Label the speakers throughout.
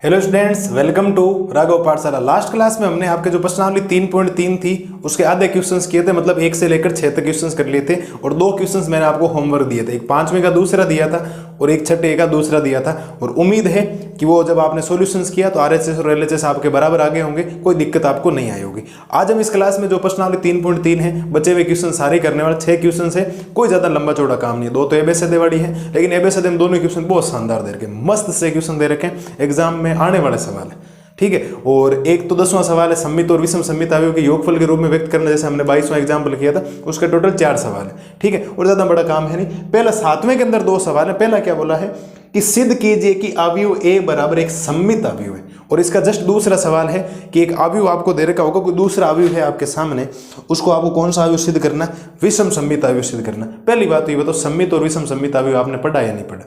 Speaker 1: Hello students, welcome to Raghav Pathshala. Last class में हमने आपके जो प्रश्नावली 3.3 थी उसके आधे क्वेश्चंस किए थे, मतलब 1 से लेकर 6 तक क्वेश्चंस कर लिए थे और 2 क्वेश्चंस मैंने आपको होमवर्क दिए थे। एक 5वें का दूसरा दिया था और एक 6ठे का दूसरा दिया था। और उम्मीद है कि वो जब आपने सॉल्यूशंस किया तो RHS और LHS आपके बराबर आगे होंगे, कोई दिक्कत आपको नहीं आई होगी। आज हम इस क्लास में जो प्रश्नावली 3.3 है, बचे हुए क्वेश्चन सारे करने वाले। 6 क्वेश्चन है, कोई ज्यादा लंबा चौड़ा काम नहीं है। 2 तो एबीसीडी वाली है, लेकिन एबीसीडी में दोनों क्वेश्चन बहुत शानदार दे रखे, मस्त से क्वेश्चन दे रखे हैं, एग्जाम में आने वाले सवाल है। ठीक है, और एक तो 10वां सवाल है सम्मित और विषम सम्मित अवयव के योगफल के रूप में व्यक्त करना, जैसे हमने 22वां एग्जाम्पल किया था, उसका टोटल 4 सवाल है। ठीक है, और ज्यादा बड़ा काम है नहीं। पहला 7वें के अंदर 2 सवाल है। पहला क्या बोला है कि सिद्ध कीजिए कि अवयव A बराबर एक सम्मित अवयव है, और इसका जस्ट दूसरा सवाल है कि एक अवयव आपको दे रखा होगा, कोई दूसरा अवयव है आपके सामने, उसको आपको कौन सा अवयव सिद्ध करना है? विषम सम्मित अवयव सिद्ध करना। पहली बात तो ये बताओ, सम्मित और विषम सम्मित अवयव आपने पढ़ा या नहीं पढ़ा?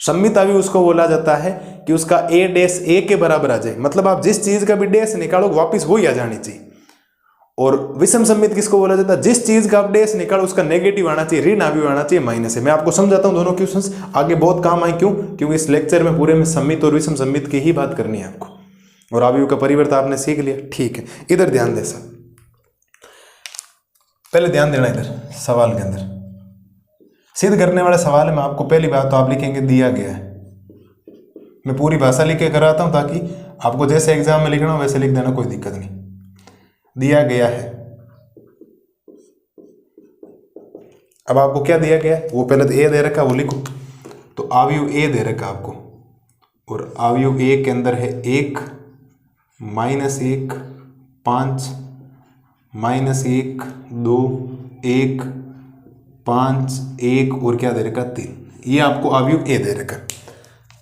Speaker 1: सम्मित अवयव उसको बोला जाता है कि उसका A डैश A के बराबर आ जाए, मतलब आप जिस चीज का भी डैश निकालो वापिस वही आ जानी चाहिए। और विषम सम्मित किसको बोला जाता है? जिस चीज का आप डैश निकालो उसका नेगेटिव आना चाहिए, ऋण अवयव आना चाहिए, माइनस है। मैं आपको समझाता हूं दोनों क्वेश्चंस, आगे बहुत काम आए। क्यों? क्योंकि इस लेक्चर में पूरे में सम्मित और विषम सम्मित की ही बात करनी है आपको, और अवयव का परिवर्तन आपने सीख लिया। ठीक है, इधर ध्यान दे सर, पहले ध्यान देना इधर सवाल के अंदर। सिद्ध करने वाले सवाल में आपको पहली बात तो आप लिखेंगे दिया गया है। मैं पूरी भाषा लिख के कराता हूं ताकि आपको जैसे एग्जाम में लिखना हो वैसे लिख देना, कोई दिक्कत नहीं। दिया गया है, अब आपको क्या दिया गया है वो पहले तो A दे रखा, वो लिखो। तो अवयव A दे रखा आपको, और अवयव A के अंदर है 1 -1 5 -1 2 1 5 1 और क्या दे रखा 3। ये आपको अवयव A दे रखा।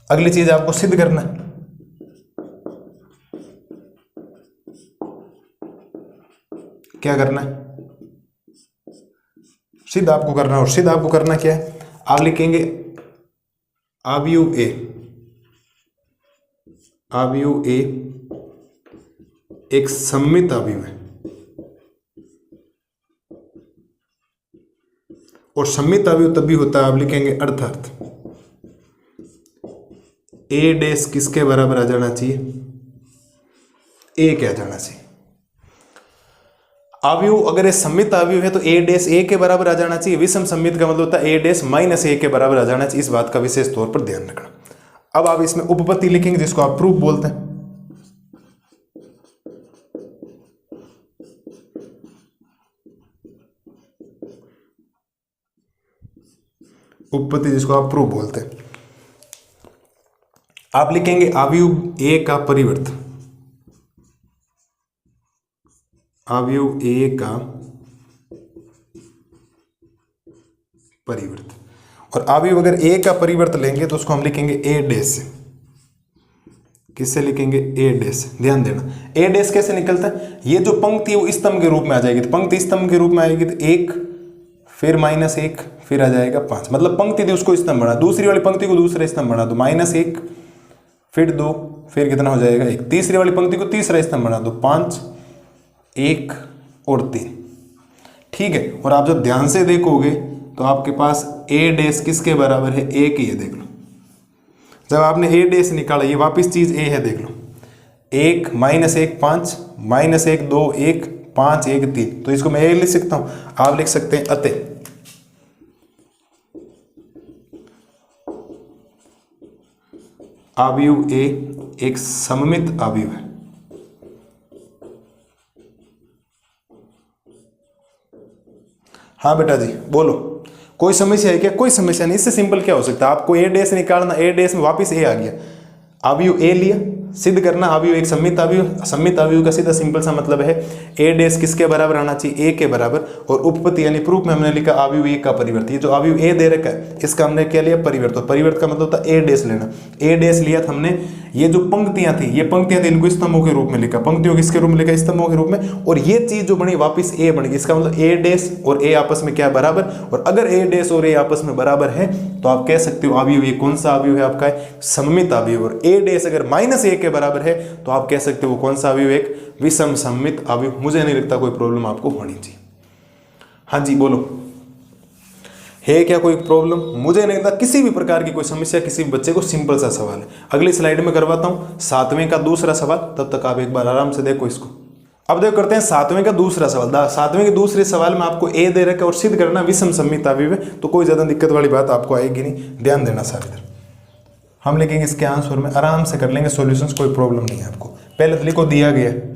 Speaker 1: अगली चीज आपको सिद्ध करना है। क्या करना है? सिद्ध आपको करना है। और सिद्ध आपको करना क्या है? आप लिखेंगे अवयव A, अवयव A एक सम्मित अवयव है, और सम्मित अवयव तभी होता है, आप लिखेंगे अर्थात A डैश किसके बराबर आ जाना चाहिए? A क्या जाना चाहिए? अवयव अगर ये सम्मित अवयव है तो A डैश A के बराबर आ जाना चाहिए। विषम सम्मित का मतलब होता है A डैश -A के बराबर आ जाना चाहिए। इस बात का विशेष तौर पर ध्यान रखना। अब आप इसमें उपपत्ति लिखेंगे जिसको आप प्रूफ बोलते हैं। उपपत्ति जिसको आप प्रूफ बोलते हैं। आप लिखेंगे अवयव A का परिवर्त, अवयव A का परिवर्त। और अवयव अगर A का परिवर्त लेंगे तो उसको हम लिखेंगे A डैश। किससे लिखेंगे? A dash. ध्यान देना, A डैश कैसे निकलता है? ये जो पंक्ति है वो स्तंभ के रूप में आ जाएगी। तो पंक्ति स्तंभ के रूप में आएगी तो 1 फिर -1 फिर आ जाएगा 5, मतलब पंक्ति थी उसको स्तंभ बना, दूसरी वाली पंक्ति को दूसरा स्तंभ बना दो, -1 फिर 2 फिर कितना हो जाएगा 1, तीसरी वाली पंक्ति को तीसरा स्तंभ बना दो, 5 1 और 3। ठीक है, और आप जब ध्यान से देखोगे तो आपके पास A डैश किसके बराबर है? 1 ही है। देख लो, जब आपने A डैश निकाला, ये वापिस चीज A है, देख लो 1 -1 5 -1 2 1 5 1 3। तो इसको मैं A लिख सकता हूं, आप लिख सकते हैं अतः अवयव A एक सममित अवयव है। हाँ बेटा जी बोलो, कोई समस्या है क्या? कोई समस्या नहीं। इससे सिंपल क्या हो सकता है? आपको A डैश निकालना, A डैश में वापस A आ गया, अवयव A लिया, सिद्ध करना अवयव एक सम्मित अवयव। सम्मित अवयव का सीधा सिंपल सा मतलब है A डैश किसके बराबर आना चाहिए? A के बराबर। और उपपत्ति यानी प्रूफ में हमने लिखा अवयव A का परिवर्त। ये जो अवयव A दे रखा है इसका हमने क्या लिया? परिवर्त। परिवर्त का मतलब होता है A डैश लेना। A डैश लिया था हमने, ये जो पंक्तियां थी, ये पंक्तियां थी, इनको स्तंभों के रूप में लिखा। पंक्तियों किसके रूप में लिखा? स्तंभों के रूप में। और ये चीज जो बनी वापिस A बन गई। इसका मतलब A डैश और A आपस में क्या बराबर। और अगर A डैश और A आपस में बराबर है तो आप कह सकते हो अवयव ये कौन सा अवयव है आपका? सममित अवयव। और A डैश अगर -A के बराबर है तो आप कह सकते हो वो कौन सा अवयव? एक विषम सम्मित अवयव। मुझे नहीं लगता कोई प्रॉब्लम आपको होनी चाहिए। हाँ जी बोलो। है क्या कोई प्रॉब्लम? मुझे नहीं लगता किसी भी प्रकार की कोई समस्या किसी भी बच्चे को, सिंपल सा सवाल है। अगली स्लाइड में करवाता हूँ 7वें का दूसरा सवाल, तब तक आप एक बार आराम से देखो इसको। अब देखो करते हैं 7वें का दूसरा सवाल। 7वें के दूसरे सवाल में आपको ए दे रखा है और सिद्ध करना विषम सममित अवयव है, तो कोई ज़्यादा दिक्कत वाली बात आपको आएगी नहीं, ध्यान देना सारे इधर। हम लिखेंगे इसके आंसर में, आराम से कर लेंगे सॉल्यूशंस, कोई प्रॉब्लम नहीं है आपको। पहले तो लिखो दिया गया है,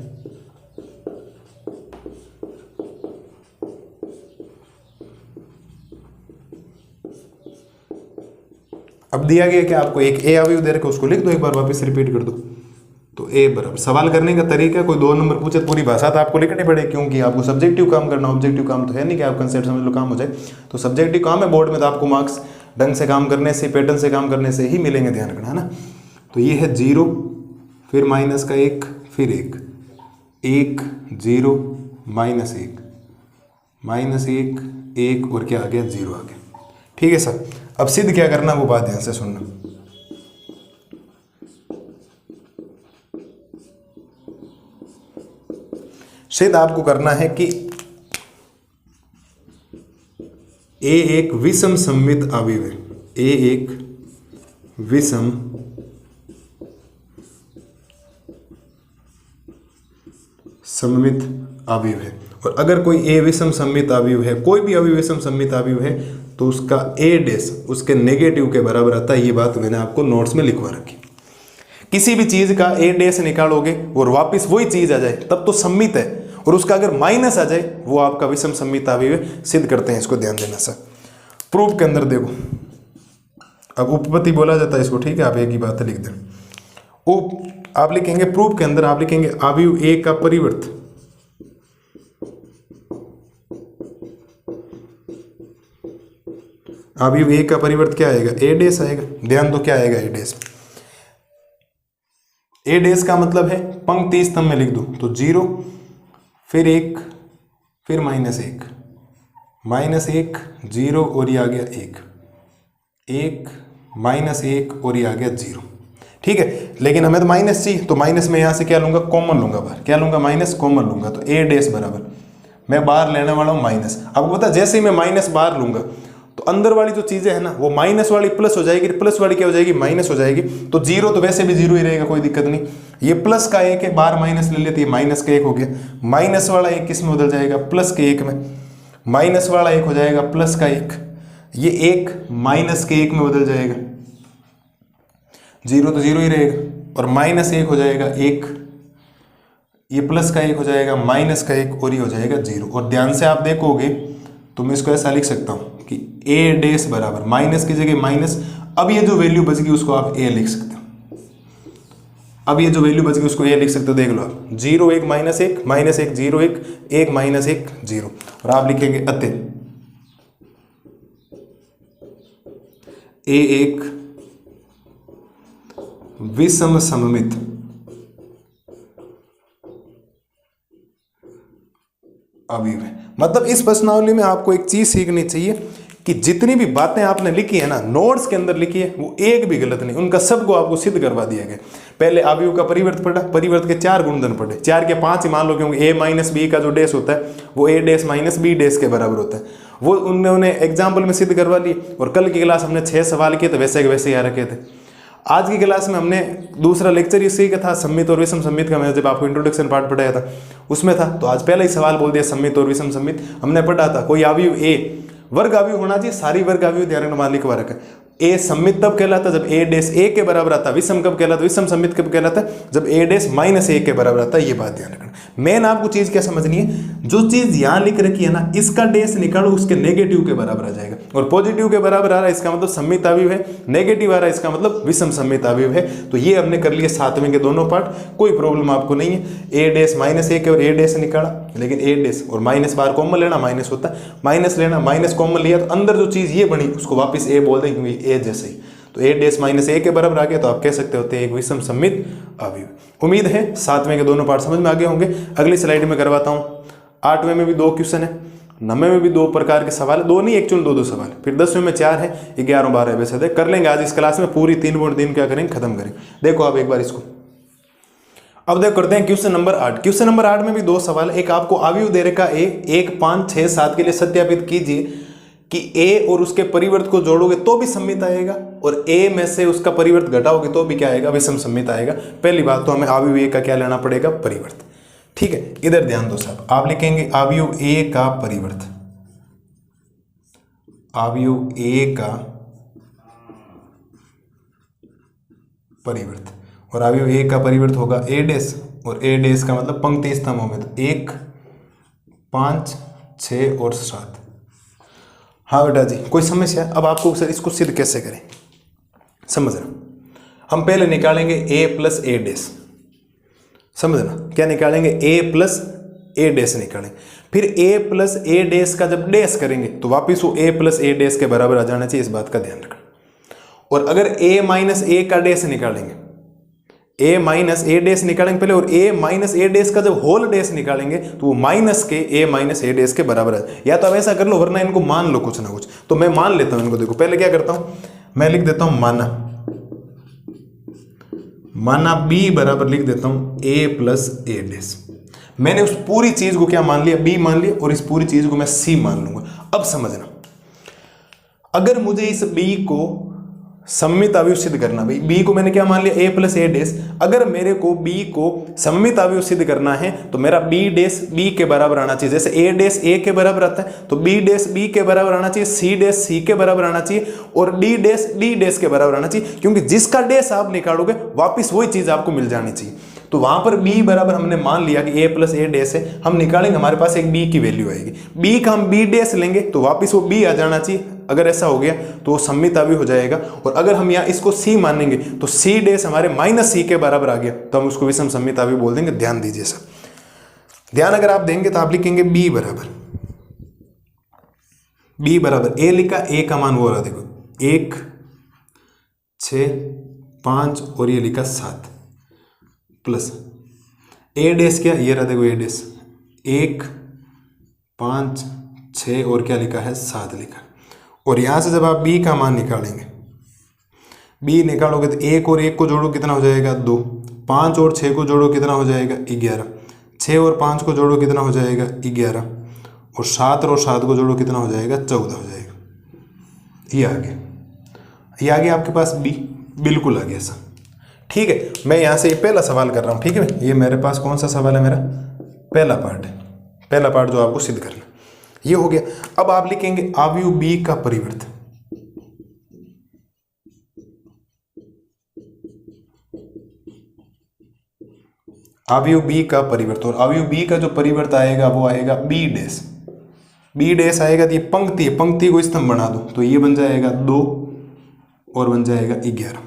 Speaker 1: अब दिया गया कि आपको एक ए अवयव दे रखा है, उसको लिख दो, एक बार वापस रिपीट कर दो। तो ए बराबर, सवाल करने का तरीका कोई 2 नंबर पूछे पूरी भाषा तो आपको लिखनी पड़ेगी, क्योंकि आपको सब्जेक्टिव काम करना, ऑब्जेक्टिव काम तो है नहीं कि आप कंसेप्ट समझ लो काम हो जाए। तो सब्जेक्टिव काम है बोर्ड में, तो आपको मार्क्स ढंग से काम करने से, पैटर्न से काम करने से ही मिलेंगे, ध्यान रखना है ना। तो ये है 0, फिर माइनस का 1, फिर 1, 1 0 माइनस 1 माइनस 1 1 और क्या आ गया 0 आ गया। ठीक है सर, अब सिद्ध क्या करना वो बात ध्यान से सुनना। सिद्ध आपको करना है कि ए एक विषम सममित अवयव है, ए एक विषम सममित अवयव है। और अगर कोई ए विषम सममित अवयव है, कोई भी अवयव विषम सममित अवयव है, तो उसका ए डैश उसके नेगेटिव के बराबर आता है। ये बात मैंने आपको नोट्स में लिखवा रखी। किसी भी चीज का ए डैश निकालोगे और वापस वही चीज आ जाए तब तो सममित है, और उसका अगर माइनस आ जाए वो आपका विषम सममित अवयव है। सिद्ध करते हैं इसको, ध्यान देना सर। प्रूफ के अंदर देखो, अब उपपत्ति बोला जाता है इसको, ठीक है, आप एक ही बात लिख दें। आप लिखेंगे प्रूफ के अंदर, आप लिखेंगे अवयव ए का परिवर्त अवयव ए का परिवर्त क्या आएगा, ए डैश आएगा। ध्यान दो क्या आएगा ए डैश। ए डैश का मतलब है पंक्ति स्तंभ में लिख दो तो 0 फिर 1 फिर माइनस 1 0 और ये आ गया 1 माइनस 1 और ये आ गया 0। ठीक है, लेकिन हमें तो माइनस चाहिए, तो माइनस में यहाँ से क्या लूंगा, कॉमन लूंगा बाहर, क्या लूंगा माइनस, कॉमन लूंगा। तो ए डैश बराबर मैं बाहर लेने वाला हूँ माइनस। आपको पता है जैसे ही मैं माइनस बाहर लूंगा तो अंदर वाली जो चीजें है ना वो माइनस वाली प्लस हो जाएगी, प्लस वाली क्या हो जाएगी, माइनस हो जाएगी। तो 0 तो वैसे भी 0 ही रहेगा, कोई दिक्कत नहीं। ये प्लस का 1 है, बाहर माइनस ले लेते, माइनस का 1 हो गया। माइनस वाला 1 किस में बदल जाएगा, प्लस के 1 में। माइनस वाला 1 हो जाएगा प्लस का 1, ये 1 माइनस के 1 में बदल जाएगा। 0 तो 0 ही रहेगा, और माइनस 1 हो जाएगा 1, ये प्लस का 1 हो जाएगा, माइनस का 1 और ये हो जाएगा 0। और ध्यान से आप देखोगे तो मैं इसको ऐसा लिख सकता हूं कि ए डैश बराबर माइनस की जगह माइनस, अब ये जो वैल्यू बच गई उसको आप ए लिख सकते हो। अब ये जो वैल्यू बच गई उसको ए लिख सकते हो, देख लो आप 0 1 माइनस 1 0 1 1 माइनस 1 0। और आप लिखेंगे अतः ए एक विषम सममित अवयव है। मतलब इस प्रश्नावली में आपको एक चीज सीखनी चाहिए कि जितनी भी बातें आपने लिखी है ना, नोट्स के अंदर लिखी है, वो एक भी गलत नहीं, उनका सबको आपको सिद्ध करवा दिया गया। पहले अवयव का परिवर्त पढ़ा, परिवर्त के 4 गुणधर्म पढ़े, 4 के 5 ही मान लो, क्योंकि ए माइनस बी का जो डैश होता है वो ए डैश माइनस बी डैश के बराबर होता है। वो उन्होंने एग्जाम्पल में सिद्ध करवा ली। और कल की क्लास हमने 6 सवाल किए थे, वैसे के वैसे ही आ रखे थे। आज की क्लास में हमने दूसरा लेक्चर इसी का था, सम्मित और विषम सम्मित का। मैंने जब आपको इंट्रोडक्शन पार्ट पढ़ाया था उसमें था, तो आज पहला ही सवाल बोल दिया सम्मित और विषम सम्मित। हमने पढ़ा था कोई अवयव ए वर्ग अवयव होना चाहिए, सारी वर्ग अवयव ध्यान मान लिखवा रखा है। ए सम्मित तब कहलाता जब ए डैश ए के बराबर आता, विषम कब कहलाता, विषम सम्मित कब कहलाता, जब ए डैश माइनस 1 के बराबर आता है। ये बात ध्यान रखना। मेन आपको चीज क्या समझनी है, जो चीज यहां लिख रखी है ना, इसका डैश निकालो, उसके नेगेटिव के बराबर आ जाएगा। और पॉजिटिव के बराबर आ रहा है इसका मतलब सम्मित अवयव है, नेगेटिव आ रहा है इसका मतलब विषम सम्मित अवयव है। तो ये हमने कर लिए 7वें के दोनों पार्ट, कोई प्रॉब्लम आपको नहीं है। ए डैश माइनस 1 और ए डैश निकाला, लेकिन ए डैश और माइनस बार कॉमन लेना, माइनस होता है, माइनस लेना, माइनस कॉमन लिया तो अंदर जो चीज ये बनी उसको वापस ए बोल दें, क्योंकि ए जैसे ही। तो ए डैश माइनस 1 के बराबर आ गया, तो आप कह सकते होते हैं एक विषम सम्मित अवयव। उम्मीद है 7वें के दोनों पार्ट समझ में आ गए होंगे। अगली स्लाइड में करवाता हूँ। 8वें में भी 2 क्वेश्चन है, 9वें में भी 2 प्रकार के सवाल है, 2 नहीं एक्चुअली 2 सवाल, फिर 10वें में 4 है, 11 12 वैसे थे। कर लेंगे आज इस क्लास में पूरी 3.3 क्या करेंगे, खत्म करेंगे। देखो आप एक बार इसको। अब देखो करते हैं क्वेश्चन नंबर 8। क्वेश्चन नंबर 8 में भी 2 सवाल। एक आपको अवयव दे रखा ए 1 5 6 7 के लिए सत्यापित कीजिए कि a और उसके परिवर्त को जोड़ोगे तो भी सममित आएगा, और a में से उसका परिवर्त घटाओगे तो भी क्या आएगा, विषम सममित आएगा। पहली बात तो हमें अवयव a का क्या लेना पड़ेगा, परिवर्त। ठीक है, इधर ध्यान दो साहब, आप लिखेंगे अवयव a का परिवर्त, अवयव a का परिवर्त, और अवयव a का परिवर्त होगा a डैश, और a डैश का मतलब पंक्ति स्तंभों में, तो 1, 5, 6 और 7। हाँ बेटा जी, कोई समस्या? अब आपको सर इसको सिद्ध कैसे करें, समझना। हम पहले निकालेंगे a प्लस ए डैश, समझना क्या निकालेंगे, a प्लस ए डैश निकालेंगे। फिर a प्लस ए डैश का जब डैश करेंगे तो वापिस वो a प्लस ए डैश के बराबर आ जाना चाहिए, इस बात का ध्यान रखना। और अगर a माइनस ए का डैश निकालेंगे, a माइनस ए डैश निकालेंगे पहले, और a माइनस ए डैश का जब होल डैश निकालेंगे तो वो माइनस के a माइनस ए डैश के बराबर है। या तो अब ऐसा कर लो, वरना इनको मान लो कुछ ना कुछ। तो मैं मान लेता हूं इनको, देखो पहले क्या करता हूं, मैं लिख देता हूं माना b बराबर लिख देता हूं a प्लस ए डैश। मैंने उस पूरी चीज को क्या मान लिया, b मान लिया, और इस पूरी चीज को मैं c मान लूंगा। अब समझना, अगर मुझे इस b को सममित अवयव सिद्ध करना, भाई b को मैंने क्या मान लिया, a प्लस ए डैश। अगर मेरे को b को सममित अवयव सिद्ध करना है तो मेरा b डैश b के बराबर आना चाहिए। जैसे a डैश a के बराबर आता है तो b डैश b के बराबर आना चाहिए, c डैश c के बराबर आना चाहिए, और d डैश d डैश के बराबर आना चाहिए, क्योंकि जिसका डैश आप निकालोगे वापिस वही चीज आपको मिल जानी चाहिए। तो वहां पर b बराबर हमने मान लिया कि a प्लस ए डैश है, हम निकालेंगे, हमारे पास एक b की वैल्यू आएगी, b का हम b डैश लेंगे तो वापिस वो b आ जाना चाहिए। अगर ऐसा हो गया तो वो सममित अवयव हो जाएगा। और अगर हम यहाँ इसको c मानेंगे तो c डैश हमारे माइनस c के बराबर आ गया, तो हम उसको विषम सममित अवयव बोल देंगे। ध्यान दीजिए सर, ध्यान अगर आप देंगे तो आप लिखेंगे b बराबर a लिखा, a का मान वो रहा, देखो 1, 6, 5 और ये लिखा 7 प्लस a डैश, क्या ये रहा, देखो a डैश 1, 5, 6 और क्या लिखा है, 7 लिखा। और यहां से जब आप b का मान निकालेंगे, b निकालोगे तो 1 और 1 को जोड़ो कितना हो जाएगा, 2, 5 और 6 को जोड़ो कितना हो जाएगा, 11, 6 और 5 को जोड़ो कितना हो जाएगा, 11, और 7 और 7 को जोड़ो कितना हो जाएगा, 14 हो जाएगा। ये आ गया आपके पास b, बिल्कुल आ गया सर। ठीक है, मैं यहाँ से ये पहला सवाल कर रहा हूँ। ठीक है, ये मेरे पास कौन सा सवाल है, मेरा पहला पार्ट है, पहला पार्ट जो आपको सिद्ध करना, ये हो गया। अब आप लिखेंगे अवयव b का परिवर्त, अवयव b का परिवर्त, और अवयव b का जो परिवर्त आएगा वो आएगा b डैश, b डैश आएगा तो ये पंक्ति है, पंक्ति को स्तंभ बना दो तो ये बन जाएगा 2 और बन जाएगा 11,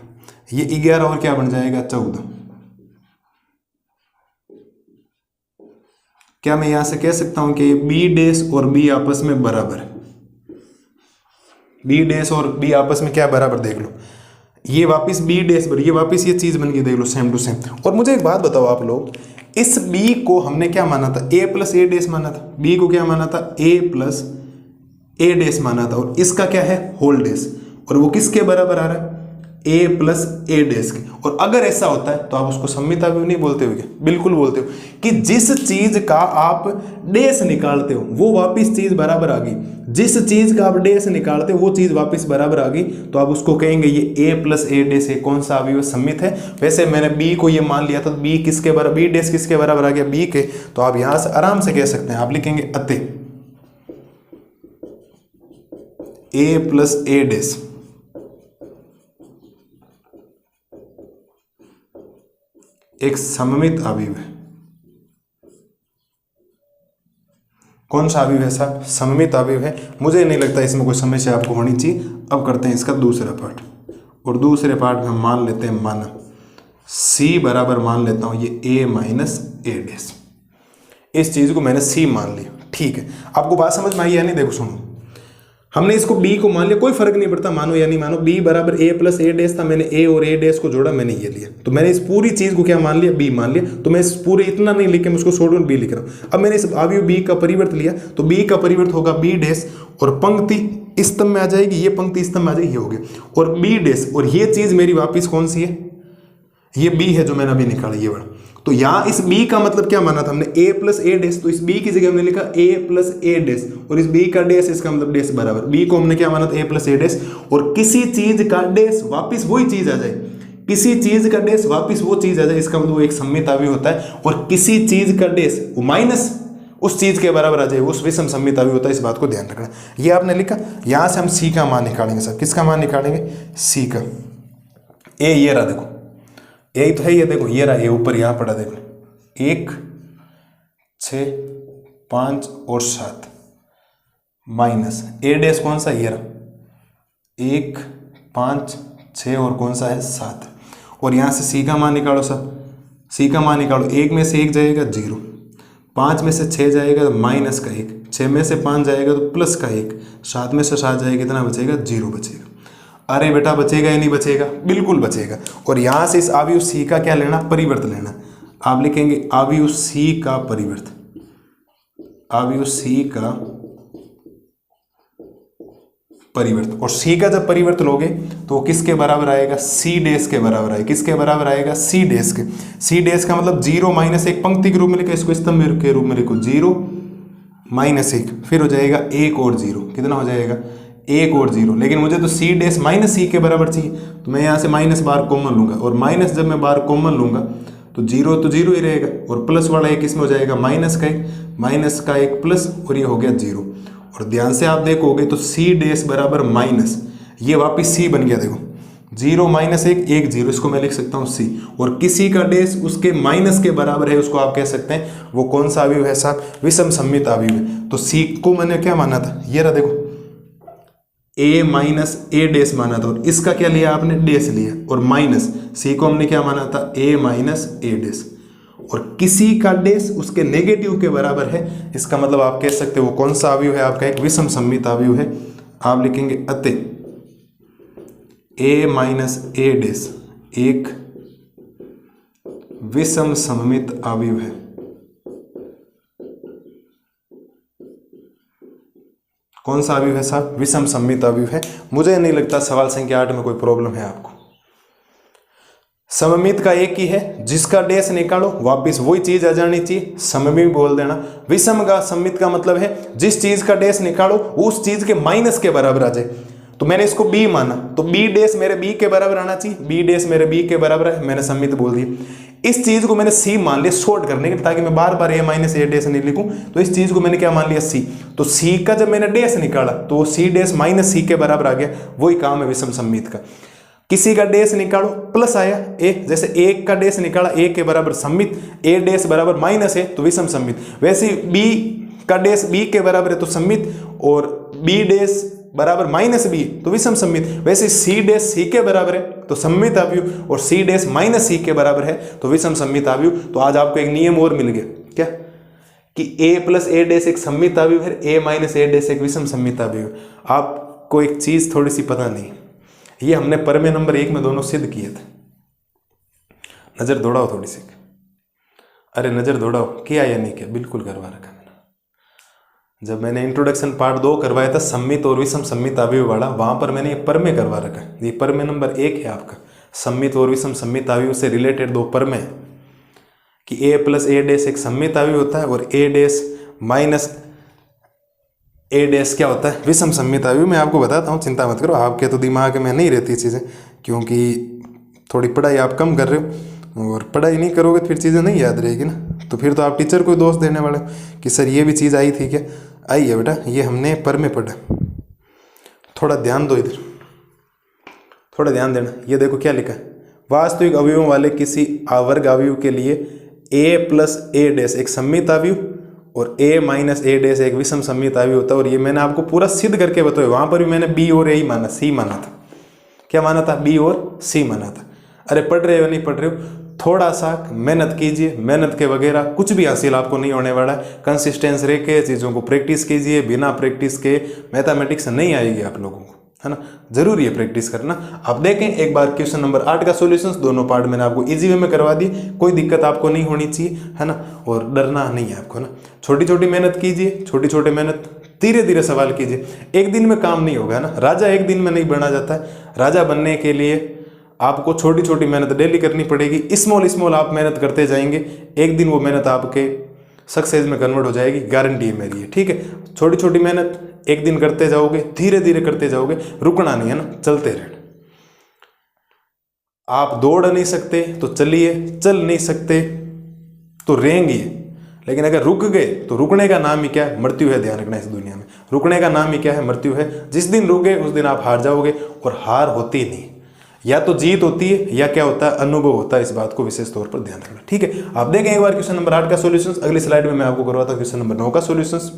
Speaker 1: ये 11 और क्या बन जाएगा, 14। क्या मैं यहां से कह सकता हूं कि b डैश और b आपस में बराबर है, b डैश और b आपस में क्या बराबर, देख लो, ये वापिस b डैश पर, ये वापिस ये चीज बन गई, देख लो सेम टू सेम। और मुझे एक बात बताओ आप लोग, इस b को हमने क्या माना था, a प्लस ए डैश माना था, b को क्या माना था, a प्लस ए डैश माना था, और इसका क्या है, होल डैश, और वो किसके बराबर आ रहा है, a प्लस ए डैश के। और अगर ऐसा होता है तो आप उसको सममित अवयव नहीं बोलते हो क्या, बिल्कुल बोलते हो, कि जिस चीज का आप डैश निकालते हो वो वापिस चीज बराबर आ गई, जिस चीज का आप डैश निकालते हो वो चीज वापिस बराबर आ गई, तो आप उसको कहेंगे ये a प्लस ए डैश है, कौन सा अवयव सममित है। वैसे मैंने b को ये मान लिया था, b किसके बराबर, b डैश किसके बराबर आ गया, b के, तो आप यहां से आराम से कह सकते हैं, आप लिखेंगे अतः a प्लस ए डैश एक सममित अवयव है। कौन सा अवयव है साहब, सममित अवयव है। मुझे नहीं लगता इसमें कोई समस्या आपको होनी चाहिए। अब करते हैं इसका दूसरा पार्ट, और दूसरे पार्ट में हम मान लेते हैं, माना c बराबर मान लेता हूं ये a माइनस ए डैश, इस चीज को मैंने c मान लिया। ठीक है, आपको बात समझ में आई या नहीं, देखो सुनो, हमने इसको b को मान लिया, कोई फर्क नहीं पड़ता मानो या नहीं मानो, b बराबर a प्लस ए डैश था, मैंने a और a डैश को जोड़ा, मैंने ये लिया, तो मैंने इस पूरी चीज को क्या मान लिया, b मान लिया। तो मैं इस पूरे इतना नहीं लिख के मैं उसको छोड़ b लिख रहा हूं। अब मैंने इस अवयव b का परिवर्त लिया, तो b का परिवर्त होगा b डैश, और पंक्ति स्तंभ में आ जाएगी, ये पंक्ति स्तंभ में आ जाएगी, ये हो गया, और b डैश, और ये चीज मेरी वापिस कौन सी है, ये b है जो मैंने अभी निकाला ये वाला। तो यहाँ इस b का मतलब क्या माना था हमने, a प्लस ए डैश, तो इस b की जगह हमने लिखा a प्लस ए डैश, और इस b का डैश इसका मतलब डैश बराबर, b को हमने क्या माना था a प्लस ए डैश, और किसी चीज का डैश वापिस वही चीज आ जाए, किसी चीज का डैश वापिस वो चीज आ जाए, इसका मतलब वो एक सममित अवयव होता है, और किसी चीज का डैश वो माइनस उस चीज के बराबर आ जाए, उस विषम सममित अवयव होता है, इस बात को ध्यान रखना। ये आपने लिखा। यहां से हम c का मान निकालेंगे सर, किसका मान निकालेंगे, c का। ए ये रहा, देखो ए तो है, ये देखो ये रहा, ये ऊपर यहां पड़ा, देखो 1 6 5 और 7 माइनस ए डैश कौन सा, ये रहा 1 5 6 और कौन सा है 7, और यहां से सी का मान निकालो सब, सी का मान निकालो, 1 में से 1 जाएगा 0, 5 में से 6 जाएगा तो माइनस का 1, 6 में से 5 जाएगा तो प्लस का 1, 7 में से 7 जाएगा कितना बचेगा, 0 बचेगा। अरे बेटा बचेगा या नहीं बचेगा, बिल्कुल बचेगा। और यहाँ से इस अवयव सी का क्या लेना, परिवर्त लेना। आप लिखेंगे अवयव सी का परिवर्त, अवयव सी का परिवर्त, और सी का जब परिवर्त लोगे तो किसके बराबर आएगा, सी डैश के बराबर आएगा। किसके बराबर आएगा, सी डैश के। सी डैश का मतलब 0 माइनस 1 पंक्ति के रूप में लिखा, इसको स्तंभ के रूप में लिखो, 0 माइनस 1, फिर हो जाएगा 1 और 0, कितना हो जाएगा 1 और 0। लेकिन मुझे तो सी डैश माइनस सी के बराबर चाहिए, तो मैं यहाँ से माइनस बार कॉमन लूंगा, और माइनस जब मैं बार कॉमन लूंगा तो 0 तो 0 ही रहेगा, और प्लस वाला एक इसमें हो जाएगा माइनस का 1 प्लस, और ये हो गया 0। और ध्यान से आप देखोगे तो सी डैश बराबर माइनस, ये वापिस सी बन गया, देखो 0 माइनस 1 1 0, इसको मैं लिख सकता हूँ सी, और किसी का डैश उसके माइनस के बराबर है, उसको आप कह सकते हैं वो कौन सा अवयव है साहब, विषम सममित अवयव है। तो सी को मैंने क्या माना था, ये रहा देखो a माइनस ए डैश माना था, और इसका क्या लिया आपने, डैश लिया, और माइनस सी को हमने क्या माना था, a माइनस ए डैश, और किसी का डैश उसके नेगेटिव के बराबर है, इसका मतलब आप कह सकते हो वो कौन सा अवयव है आपका, एक विषम सममित अवयव है। आप लिखेंगे अतः a माइनस ए डैश एक विषम सममित अवयव है। कौन सा अवयव है साहब, विषम सममित अवयव है। मुझे नहीं लगता सवाल संख्या 8 में कोई प्रॉब्लम है आपको। सममित का एक ही है, जिसका डैश निकालो वापिस वही चीज आ जानी चाहिए, सममित बोल देना। विषम का सममित का मतलब है जिस चीज का डैश निकालो उस चीज के माइनस के बराबर आ जाए। तो मैंने इसको b माना, तो b डैश मेरे b के बराबर आना चाहिए, b डैश मेरे b के बराबर है, मैंने सममित बोल दिया। इस चीज को मैंने c मान लिया शॉर्ट करने के, ताकि मैं बार बार a माइनस ए डैश नहीं लिखूं, तो इस चीज को मैंने क्या मान लिया c। तो c का जब मैंने डैश निकाला तो c डैश माइनस c के बराबर आ गया, वही काम है विषम सममित का। किसी का डैश निकालो प्लस आया a, जैसे 1 का डैश निकाला a के बराबर सममित, a डैश बराबर माइनस है तो विषम सममित। वैसे b का डैश b के बराबर है तो सममित, और b डैश बराबर माइनस b तो विषम सममित। वैसे c डैश c के बराबर है तो सममित अवयव, और c डैश माइनस c के बराबर है तो विषम सममित अवयव। तो आज आपको एक नियम और मिल गया, क्या, कि a प्लस ए डैश एक सममित अवयव है, a माइनस ए डैश एक विषम सममित अवयव। आपको एक चीज थोड़ी सी पता नहीं, ये हमने प्रमेय नंबर 1 में दोनों सिद्ध किए थे। नजर दौड़ाओ थोड़ी सी, अरे नजर दौड़ाओ, किया या नहीं किया, बिल्कुल करवा रखा मैंने। जब मैंने इंट्रोडक्शन पार्ट 2 करवाया था सममित और विषम सममित अवयव वाला, वहां पर मैंने ये प्रमेय करवा रखा है। ये प्रमेय नंबर 1 है आपका, सममित और विषम सममित अवयव से रिलेटेड 2 प्रमेय, कि a प्लस ए डैश एक सममित अवयव होता है, और a dash minus A dash क्या होता है, विषम सममित अवयव। मैं आपको बताता हूँ, चिंता मत करो, आपके तो दिमाग में नहीं रहती चीज़ें, क्योंकि थोड़ी पढ़ाई आप कम कर रहे हो, और पढ़ाई नहीं करोगे तो फिर चीज़ें नहीं याद रहेगी ना, तो फिर तो आप टीचर को दोष देने वाले कि सर ये भी चीज़ आई थी क्या। आई है बेटा, ये हमने पर में पढ़ा। थोड़ा ध्यान दो इधर, थोड़ा ध्यान देना। ये देखो क्या लिखा है, वास्तविक अवयवों वाले किसी आवर्ग अवयव के लिए a प्लस ए डैश एक सममित अवयव और a माइनस ए डैश एक विषम सममित अवयव होता है। और ये मैंने आपको पूरा सिद्ध करके बताया, वहां पर भी मैंने b और a ही माना, c माना था। क्या माना था, b और c माना था। अरे पढ़ रहे हो नहीं पढ़ रहे हो, थोड़ा सा मेहनत कीजिए, मेहनत के वगैरह कुछ भी हासिल आपको नहीं होने वाला है। कंसिस्टेंस रह के चीज़ों को प्रैक्टिस कीजिए, बिना प्रैक्टिस के मैथमेटिक्स नहीं आएगी आप लोगों को, है ना। जरूरी है प्रैक्टिस करना। आप देखें एक बार क्वेश्चन नंबर 8 का सॉल्यूशंस, दोनों पार्ट मैंने आपको इजी वे में करवा दी, कोई दिक्कत आपको नहीं होनी चाहिए, है ना, और डरना नहीं है आपको ना। छोटी छोटी मेहनत कीजिए, छोटी छोटी मेहनत, धीरे धीरे सवाल कीजिए। एक दिन में काम नहीं होगा ना, राजा एक दिन में नहीं बना जाता है। राजा बनने के लिए आपको छोटी छोटी मेहनत डेली करनी पड़ेगी, स्मॉल स्मॉल आप मेहनत करते जाएंगे, एक दिन वो मेहनत आपके सक्सेस में कन्वर्ट हो जाएगी, गारंटी है मेरी, ठीक है। छोटी छोटी मेहनत एक दिन करते जाओगे, धीरे धीरे करते जाओगे, रुकना नहीं है ना, चलते रहना। आप दौड़ नहीं सकते तो चलिए, चल नहीं सकते तो रेंगिए, लेकिन अगर रुक गए तो रुकने का नाम ही क्या है? मृत्यु है। ध्यान रखना, इस दुनिया में रुकने का नाम ही क्या है? मृत्यु है। जिस दिन रुक गए उस दिन आप हार जाओगे, और हार होती नहीं, या तो जीत होती है या क्या होता है? अनुभव होता है। इस बात को विशेष तौर पर ध्यान रखना, ठीक है। आप देखें एक बार क्वेश्चन नंबर 8 का सॉल्यूशंस, अगली स्लाइड में मैं आपको करवाता हूं क्वेश्चन नंबर 9 का सॉल्यूशंस।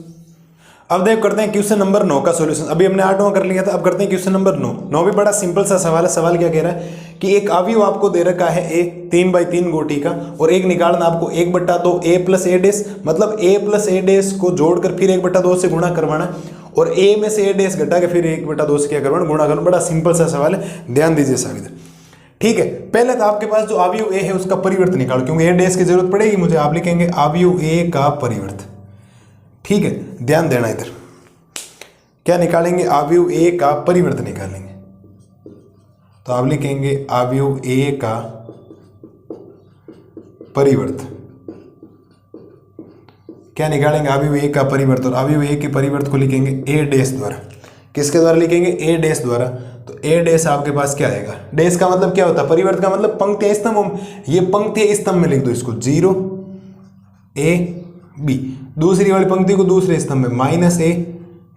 Speaker 1: अब देख करते हैं क्वेश्चन नंबर 9 का सॉल्यूशन। अभी हमने 8वां कर लिया था, अब करते हैं क्वेश्चन नंबर 9। 9 भी बड़ा सिंपल सा सवाल है। सवाल क्या कह रहा है कि एक अवयव आपको दे रखा है ए 3/3 गोटी का, और एक निकालना आपको 1/2 a प्लस a डैश, मतलब a प्लस a डैश को जोड़कर फिर 1/2 से गुणा करवाना, और a में से a डैश घटा के फिर 1/2 से क्या करवाना? गुणा करना। बड़ा सिंपल सा सवाल है, ध्यान दीजिए सब इधर, ठीक है। पहले तो आपके पास जो अवयव a है उसका परिवर्त निकालो, क्योंकि a डैश की जरूरत पड़ेगी मुझे। आप लिखेंगे अवयव a का परिवर्त, ठीक है। ध्यान देना इधर, क्या निकालेंगे? अवयव a का परिवर्त निकालेंगे। तो आप लिखेंगे अवयव a का परिवर्त। क्या निकालेंगे? अवयव a का परिवर्त, और अवयव a के परिवर्त को लिखेंगे a डैश द्वारा। किसके द्वारा लिखेंगे? a डैश द्वारा। तो a डैश आपके पास क्या आएगा? डैश का मतलब क्या होता है? परिवर्त का मतलब पंक्ति स्तंभ। ये पंक्ति स्तंभ में लिख दो इसको, 0 a b। दूसरी वाली पंक्ति को दूसरे स्तंभ में -a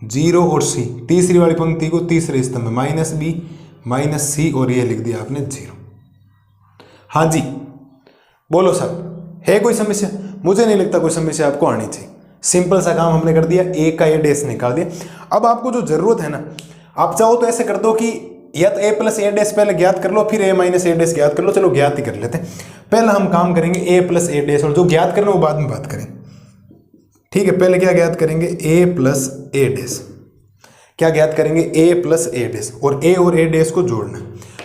Speaker 1: 0 और c। तीसरी वाली पंक्ति को तीसरे स्तंभ में -b -c, और ये लिख दिया आपने 0। हाँ जी बोलो साहब, है कोई समस्या? मुझे नहीं लगता कोई समस्या आपको आनी चाहिए। सिंपल सा काम हमने कर दिया, a का a डैश निकाल दिया। अब आपको जो जरूरत है ना, आप चाहो तो ऐसे कर दो कि या तो a प्लस a डैश पहले ज्ञात कर लो, फिर a माइनस a डैश ज्ञात कर लो। चलो ज्ञात ही कर लेते हैं। पहले हम काम करेंगे a प्लस a डैश, और जो ज्ञात करना वो बाद में बात करें, ठीक है। पहले क्या ज्ञात करेंगे? a plus a dash. क्या ज्ञात करेंगे? a प्लस a डैश, और a डैश को जोड़ना।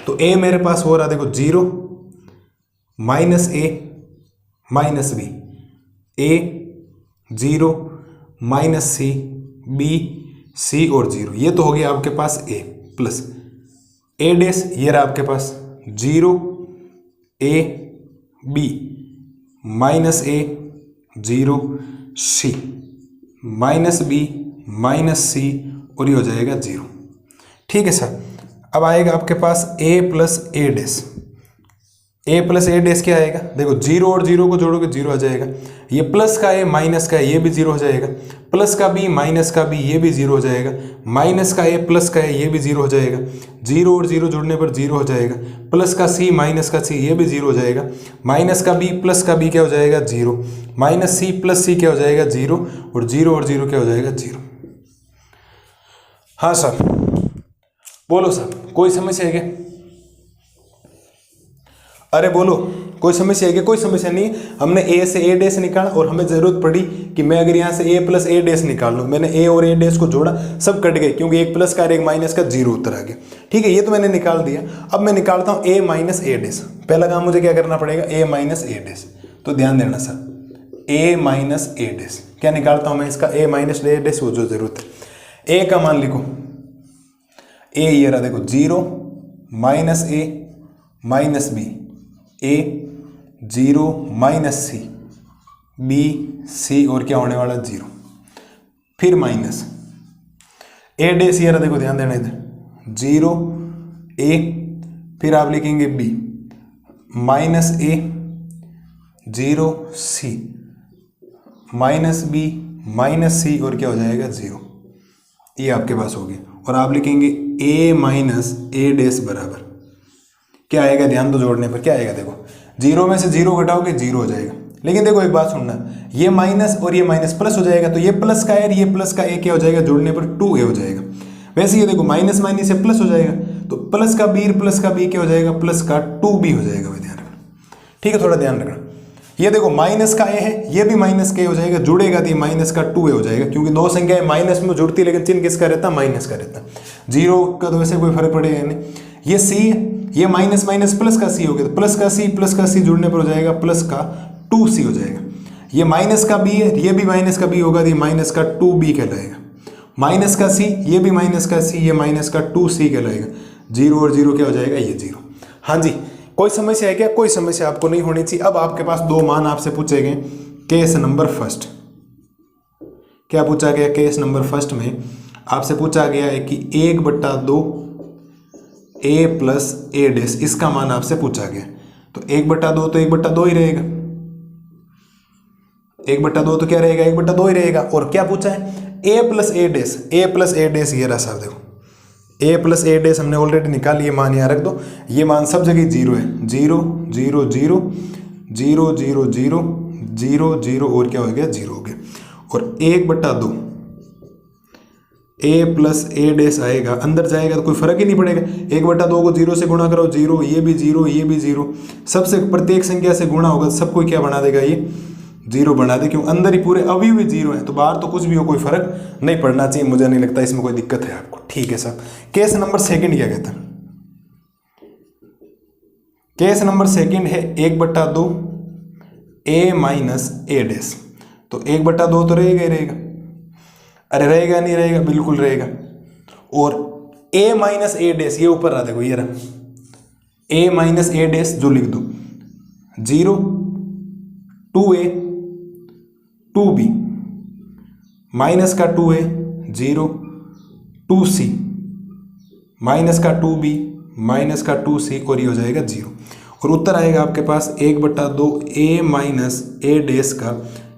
Speaker 1: तो a मेरे पास हो रहा देखो 0 -a -b, a 0 -c b c और 0। ये तो हो गया आपके पास a प्लस a डैश। ये रहा आपके पास 0 a b -a 0 c -b -c, और ये हो जाएगा 0, ठीक है सर। अब आएगा आपके पास a plus a dash. a plus a dash क्या आएगा? देखो 0 और 0 को जोड़ोगे 0 आ जाएगा। ये प्लस का a माइनस का ये भी 0 हो जाएगा। प्लस का b माइनस का b ये भी 0 हो जाएगा। माइनस का a प्लस का a ये भी 0 हो जाएगा। 0 और 0 जुड़ने पर 0 हो जाएगा। प्लस का c माइनस का c ये भी 0 हो जाएगा। माइनस का b प्लस का b क्या हो जाएगा? 0। माइनस c प्लस c क्या हो जाएगा? 0। और 0 क्या हो जाएगा? 0। हाँ सर बोलो सर, कोई समस्या है क्या? अरे बोलो, कोई समस्या है क्या? कोई समस्या नहीं। हमने a से a डैश निकाला, और हमें जरूरत पड़ी कि मैं अगर यहाँ से a प्लस a डैश निकाल लूँ। मैंने a और a डैश को जोड़ा, सब कट गए, क्योंकि एक प्लस का और एक माइनस का 0 उत्तर आ गया, ठीक है। ये तो मैंने निकाल दिया। अब मैं निकालता हूँ a माइनस a डैश। पहला काम मुझे क्या करना पड़ेगा? a minus a dash. तो ध्यान देना sir, a minus a dash. क्या निकालता हूँ मैं इसका? a माइनस a डैश, वो जो जरूरत है। a का मान लिखो, a ये रहा देखो 0 -a -b, a 0 -c b c, और क्या होने वाला? 0। फिर माइनस a डैश ये रहा देखो, ध्यान देना इधर 0 a, फिर आप लिखेंगे b -a 0 c -b -c, और क्या हो जाएगा? 0। ये आपके पास हो गया। और आप लिखेंगे a माइनस a डैश बराबर क्या आएगा? ध्यान दो, जोड़ने पर क्या आएगा? देखो 0 में से 0 घटाओगे 0 हो जाएगा। लेकिन देखो एक बात सुनना, ये माइनस और ये माइनस प्लस हो जाएगा, तो ये प्लस का है, ये प्लस का a क्या हो जाएगा? जोड़ने पर 2a हो जाएगा। वैसे ये देखो माइनस माइनस से प्लस हो जाएगा, तो प्लस का b क्या हो जाएगा? प्लस का 2b हो जाएगा। भाई ध्यान रखना, ठीक है, थोड़ा ध्यान रखना। ये देखो माइनस का a है, ये भी माइनस का a हो जाएगा, जुड़ेगा तो ये माइनस का 2a हो जाएगा, क्योंकि दो संख्याएं माइनस में जुड़ती है, लेकिन चिन्ह किसका रहता है? माइनस का रहता है। 0 का तो वैसे कोई फर्क पड़ेगा नहीं। ये c है, ये माइनस माइनस प्लस का c हो गया, तो प्लस का c जुड़ने पर हो जाएगा प्लस का 2c हो जाएगा। ये माइनस का b है, ये भी माइनस का b होगा, तो ये माइनस का 2b कहलाएगा। माइनस का c, ये भी माइनस का c, ये माइनस का 2c कहलाएगा। 0 और 0 क्या हो जाएगा? ये 0। हाँ जी, कोई समस्या है क्या? कोई समस्या आपको नहीं होनी चाहिए। अब आपके पास दो मान आपसे पूछे गए। केस नंबर फर्स्ट, क्या पूछा गया? केस नंबर फर्स्ट में आपसे पूछा गया है कि 1/2 a प्लस a डैश, इसका मान आपसे पूछा गया। तो 1/2 तो 1/2 ही रहेगा, 1/2 तो क्या रहेगा? 1/2 ही रहेगा। और क्या पूछा है? a plus a dash, a plus a dash ये रहा साहब, देखो a प्लस a डैश हमने ऑलरेडी निकाल लिए, मान यहाँ रख दो। ये मान सब जगह 0 है, 0 0 0 0 0 0 0 0 और क्या हो गया? 0 हो गया। और 1/2 a प्लस a डैश आएगा, अंदर जाएगा तो कोई फर्क ही नहीं पड़ेगा। 1/2 को 0 से गुणा करो, 0, ये भी 0, ये भी 0, सबसे प्रत्येक संख्या से गुणा होगा, सबको क्या बना देगा? ये 0 बना दे, क्यों? अंदर ही पूरे अवयव भी 0 है, तो बाहर तो कुछ भी हो कोई फर्क नहीं पड़ना चाहिए। मुझे नहीं लगता इसमें कोई दिक्कत है आपको। ठीक है साहब। केस नंबर सेकंड क्या कहता है? केस नंबर सेकंड है 1/2 a माइनस a डैश। तो 1/2 तो रहेगा ही रहेगा, अरे रहेगा नहीं रहेगा? बिल्कुल रहेगा। और a माइनस a डैश ये ऊपर रहा, देखो ये रहा a माइनस a डैश, जो लिख दो 0 2a 2b माइनस का 2a 0 2c माइनस का 2b माइनस का 2c और ये हो जाएगा 0। और उत्तर आएगा आपके पास 1/2 a माइनस a डैश का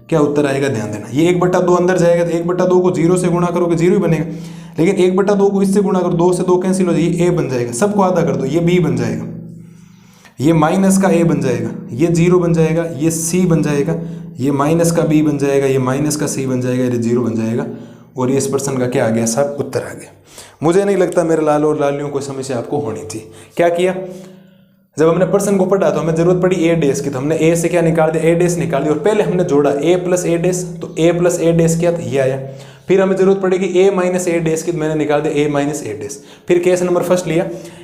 Speaker 1: क्या उत्तर आएगा? ध्यान देना, ये 1/2 अंदर जाएगा तो 1/2 को 0 से गुणा करोगे 0 ही बनेगा, लेकिन 1/2 को इससे गुणा करो, 2 से 2 कैंसिल हो जाए, ये a बन जाएगा। सबको आधा कर दो, ये b बन जाएगा, ये माइनस का a बन जाएगा, ये 0 बन जाएगा, ये c बन जाएगा, ये माइनस का b बन जाएगा, ये माइनस का c बन जाएगा, ये 0 बन जाएगा। और ये इस प्रश्न का क्या आ गया साहब? उत्तर आ गया। मुझे नहीं लगता मेरे लाल और लालियों को समस्या आपको होनी थी। क्या किया? जब हमने प्रश्न को पढ़ा तो हमें जरूरत पड़ी a डैश की, तो हमने a से क्या निकाल दिया? a डैश निकाल दिया। और पहले हमने जोड़ा a प्लस a डैश, तो a प्लस a डैश किया तो ये आया। फिर हमें जरूरत पड़ेगी a माइनस a डैश की, तो मैंने निकाल दिया a माइनस a डैश। फिर केस नंबर फर्स्ट लिया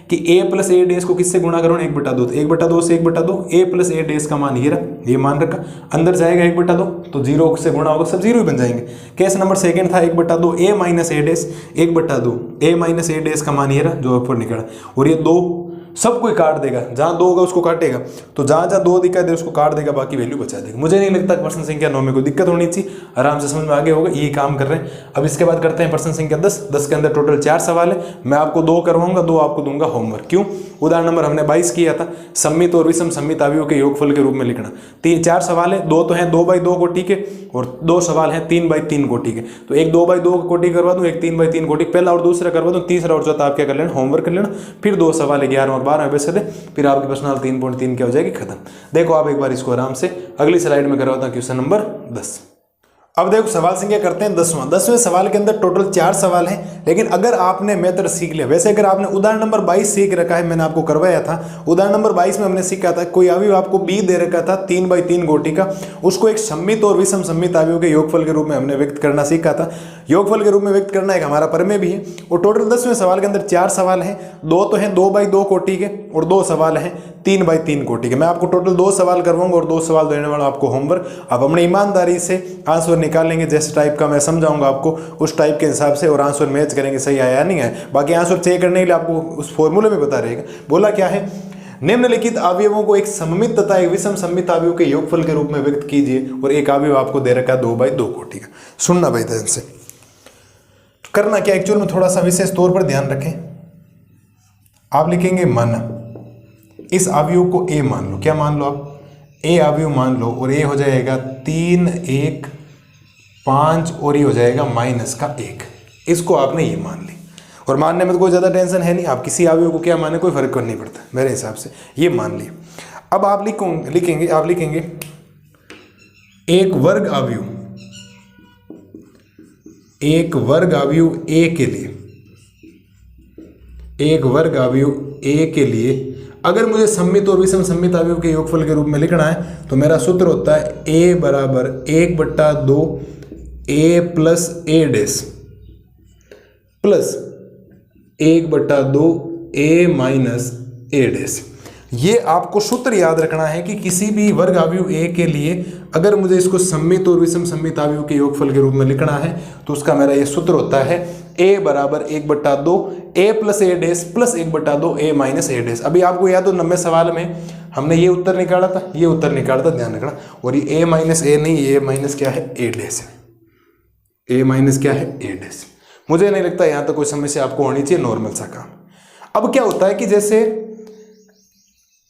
Speaker 1: कि a प्लस a डैश को किससे गुणा करो? 1/2, तो 1/2 से 1/2 a प्लस a डैश का मान ये रहा, ये मान रखा, अंदर जाएगा 1/2 तो 0 से गुणा होगा, सब 0 ही बन जाएंगे। केस नंबर सेकंड था 1/2 a minus a dash, 1/2 a minus a dash का मान ये रहा जो ऊपर निकला। और ये 2 सब कोई काट देगा, जहां 2 होगा उसको काटेगा, तो जहां जहां 2 दिखाई दे उसको काट देगा, बाकी वैल्यू बचा देगा। मुझे नहीं लगता प्रश्न संख्या 9 में कोई दिक्कत होनी चाहिए, आराम से समझ में आगे होगा, यही काम कर रहे हैं। अब इसके बाद करते हैं प्रश्न संख्या 10। 10 के अंदर टोटल 4 सवाल है, मैं आपको 2 करवाऊंगा, 2 आपको दूंगा होमवर्क। क्यों? उदाहरण नंबर हमने 22 किया था, सम्मित और विषम सम्मित अवयवों के योगफल के रूप में लिखना। 4 सवाल है, 2 तो हैं 2/2 कोटि के और 2 सवाल हैं 3/3 कोटि के। तो एक 2/2 कोटि करवा दूं, एक 3/3 कोटि, पहला और दूसरा करवा दूं, तीसरा और चौथा आप क्या कर लेना? होमवर्क कर लेना। फिर 2 सवाल 11 और 12 वैसे थे, फिर आपकी प्रश्नावली 3.3 क्या हो जाएगी? खत्म। देखो आप एक बार इसको आराम से, अगली स्लाइड में करवाता हूं क्वेश्चन नंबर 10। अब देखो सवाल संख्या करते हैं 10वें सवाल के अंदर टोटल 4 सवाल हैं, लेकिन अगर आपने मेथड सीख लिया, वैसे अगर आपने उदाहरण नंबर 22 सीख रखा है, मैंने आपको करवाया था, उदाहरण नंबर 22 में हमने सीखा था कोई अवयव आपको b दे रखा था 3/3 कोटि का, उसको एक सम्मित और विषम सम्मित अवयव के योगफल के रूप में हमने व्यक्त करना सीखा था। योगफल के रूप में व्यक्त करना एक हमारा प्रमेय भी है। और टोटल 10वें सवाल के अंदर 4 सवाल हैं, 2 तो हैं 2/2 कोटि के और 2 सवाल हैं 3/3 कोटि के। मैं आपको टोटल 2 सवाल करवाऊंगा और 2 सवाल देने वाला आपको होमवर्क। आप अपनी ईमानदारी से आंसर निकालेंगे, जैसे टाइप का मैं समझाऊंगा आपको उस टाइप के हिसाब से, और आंसर मैच करेंगे सही आया या नहीं आया। बाकी आंसर चेक करने के लिए आपको उस फॉर्मूले में बता रहेगा। बोला क्या है? निम्नलिखित अवयवों को एक सममित तथा एक विषम सम्मित अवयव के योगफल के रूप में व्यक्त कीजिए, और एक अवयव आपको दे रखा 2/2 कोटि का। सुनना भाई ध्यान से, करना क्या एक्चुअल में थोड़ा सा विशेष तौर पर ध्यान रखें। आप लिखेंगे मन, इस अवयव को a मान लो। क्या मान लो आप? a अवयव मान लो, और a हो जाएगा 3 1 5 और ये हो जाएगा -1। इसको आपने ये मान ली, और मानने में तो कोई ज़्यादा टेंशन है नहीं। आप किसी अवयव को क्या माने कोई फर्क नहीं पड़ता मेरे हिसाब से, ये मान लिया। अब आप लिखेंगे एक वर्ग अवयव, एक वर्ग अवयव a के लिए, एक वर्ग अवयव a के लिए अगर मुझे सम्मित और विषम सम्मित अवयव के योगफल के रूप में लिखना है, तो मेरा सूत्र होता है a बराबर 1/2 a plus a dash plus 1/2 a minus a dash. ये आपको सूत्र याद रखना है कि किसी भी वर्ग अवयव a के लिए अगर मुझे इसको सम्मित और विषम सम्मित अवयव के योगफल के रूप में लिखना है, तो उसका मेरा ये सूत्र होता है ए बराबर 1/2 ए प्लस ए डैश प्लस 1/2 ए माइनस ए डैश। अभी आपको याद हो 90 सवाल में हमने ये उत्तर निकाला था, ये उत्तर निकाला था, ध्यान रखना। और ये ए माइनस ए नहीं, ये माइनस क्या है, ए डैश है। ए माइनस क्या है, ए डैश। मुझे नहीं लगता यहाँ तक कोई समस्या आपको होनी चाहिए, नॉर्मल सा काम। अब क्या होता है कि जैसे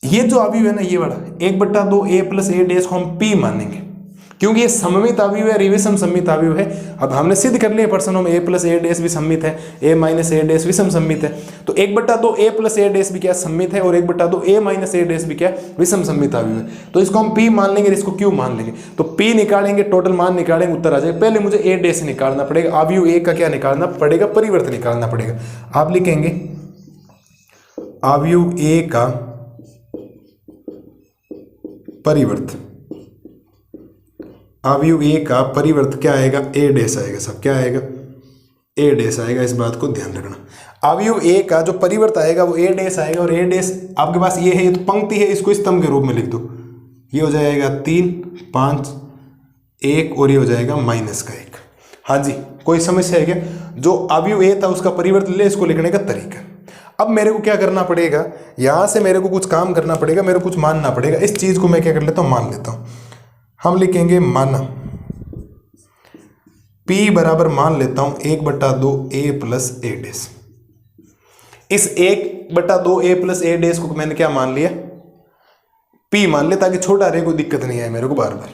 Speaker 1: ये जो अवयव है ना, ये वाला 1/2 ए प्लस ए डैश को हम पी मानेंगे, क्योंकि ये सममित अवयव है, विषम सममित अवयव है। अब हमने सिद्ध कर लिया प्रश्नों में ए प्लस ए डैश भी सममित है, ए माइनस ए डैश विषम सममित है। तो 1/2 ए प्लस ए डैश भी क्या सममित है, और 1/2 ए माइनस ए डैश भी क्या विषम सममित अवयव है। तो इसको हम पी मान लेंगे, इसको क्यू मान लेंगे। तो पी निकालेंगे, टोटल मान निकालेंगे, उत्तर आ जाएगा। पहले मुझे ए डैश निकालना पड़ेगा, अवयव ए का क्या निकालना पड़ेगा, परिवर्त निकालना पड़ेगा। आप लिखेंगे अवयव ए का परिवर्त, अवयव ए का परिवर्त क्या आएगा, ए डैश आएगा। सब क्या आएगा, ए डैश आएगा, इस बात को ध्यान रखना। अवयव ए का जो परिवर्त आएगा वो ए डैश आएगा, और ए डैश आपके पास ये है, ये तो पंक्ति है, इसको स्तंभ के रूप में लिख दो। ये हो जाएगा 3, 5, 1 और ये हो जाएगा -1। हाँ जी, कोई समस्या है क्या? जो अवयव ए था उसका परिवर्त ले, इसको लिखने का तरीका। अब मेरे को क्या करना पड़ेगा, यहां से मेरे को कुछ काम करना पड़ेगा, मेरे को कुछ मानना पड़ेगा। इस चीज को मैं क्या कर लेता हूं, मान लेता हूं। हम लिखेंगे माना P बराबर मान लेता हूं 1/2 ए प्लस ए डैश। इस 1/2 ए प्लस ए डैश को मैंने क्या मान लिया, P मान लिया, ताकि छोटा रहे, कोई दिक्कत नहीं आए मेरे को बार बार।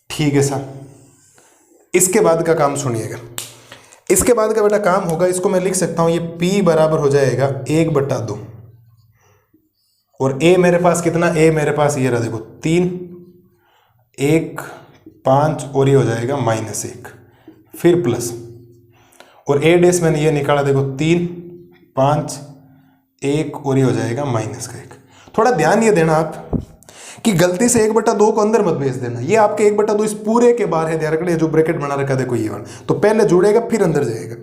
Speaker 1: ठीक है सर, इसके बाद का काम सुनिएगा। इसके बाद का बेटा काम होगा, इसको मैं लिख सकता हूं, ये P बराबर हो जाएगा 1/2, और ए मेरे पास कितना, ए मेरे पास ये रहा देखो 3, 1, 5 और ये हो जाएगा -1, फिर प्लस, और ए डैश मैंने ये निकाला देखो 3, 5, 1 और ये हो जाएगा -1। थोड़ा ध्यान ये देना आप कि गलती से 1/2 को अंदर मत भेज देना। ये आपके 1/2 इस पूरे के बाहर है, ध्यान रखना। जो ब्रैकेट बना रखा देखो ये वाला, तो पहले जुड़ेगा फिर अंदर जाएगा।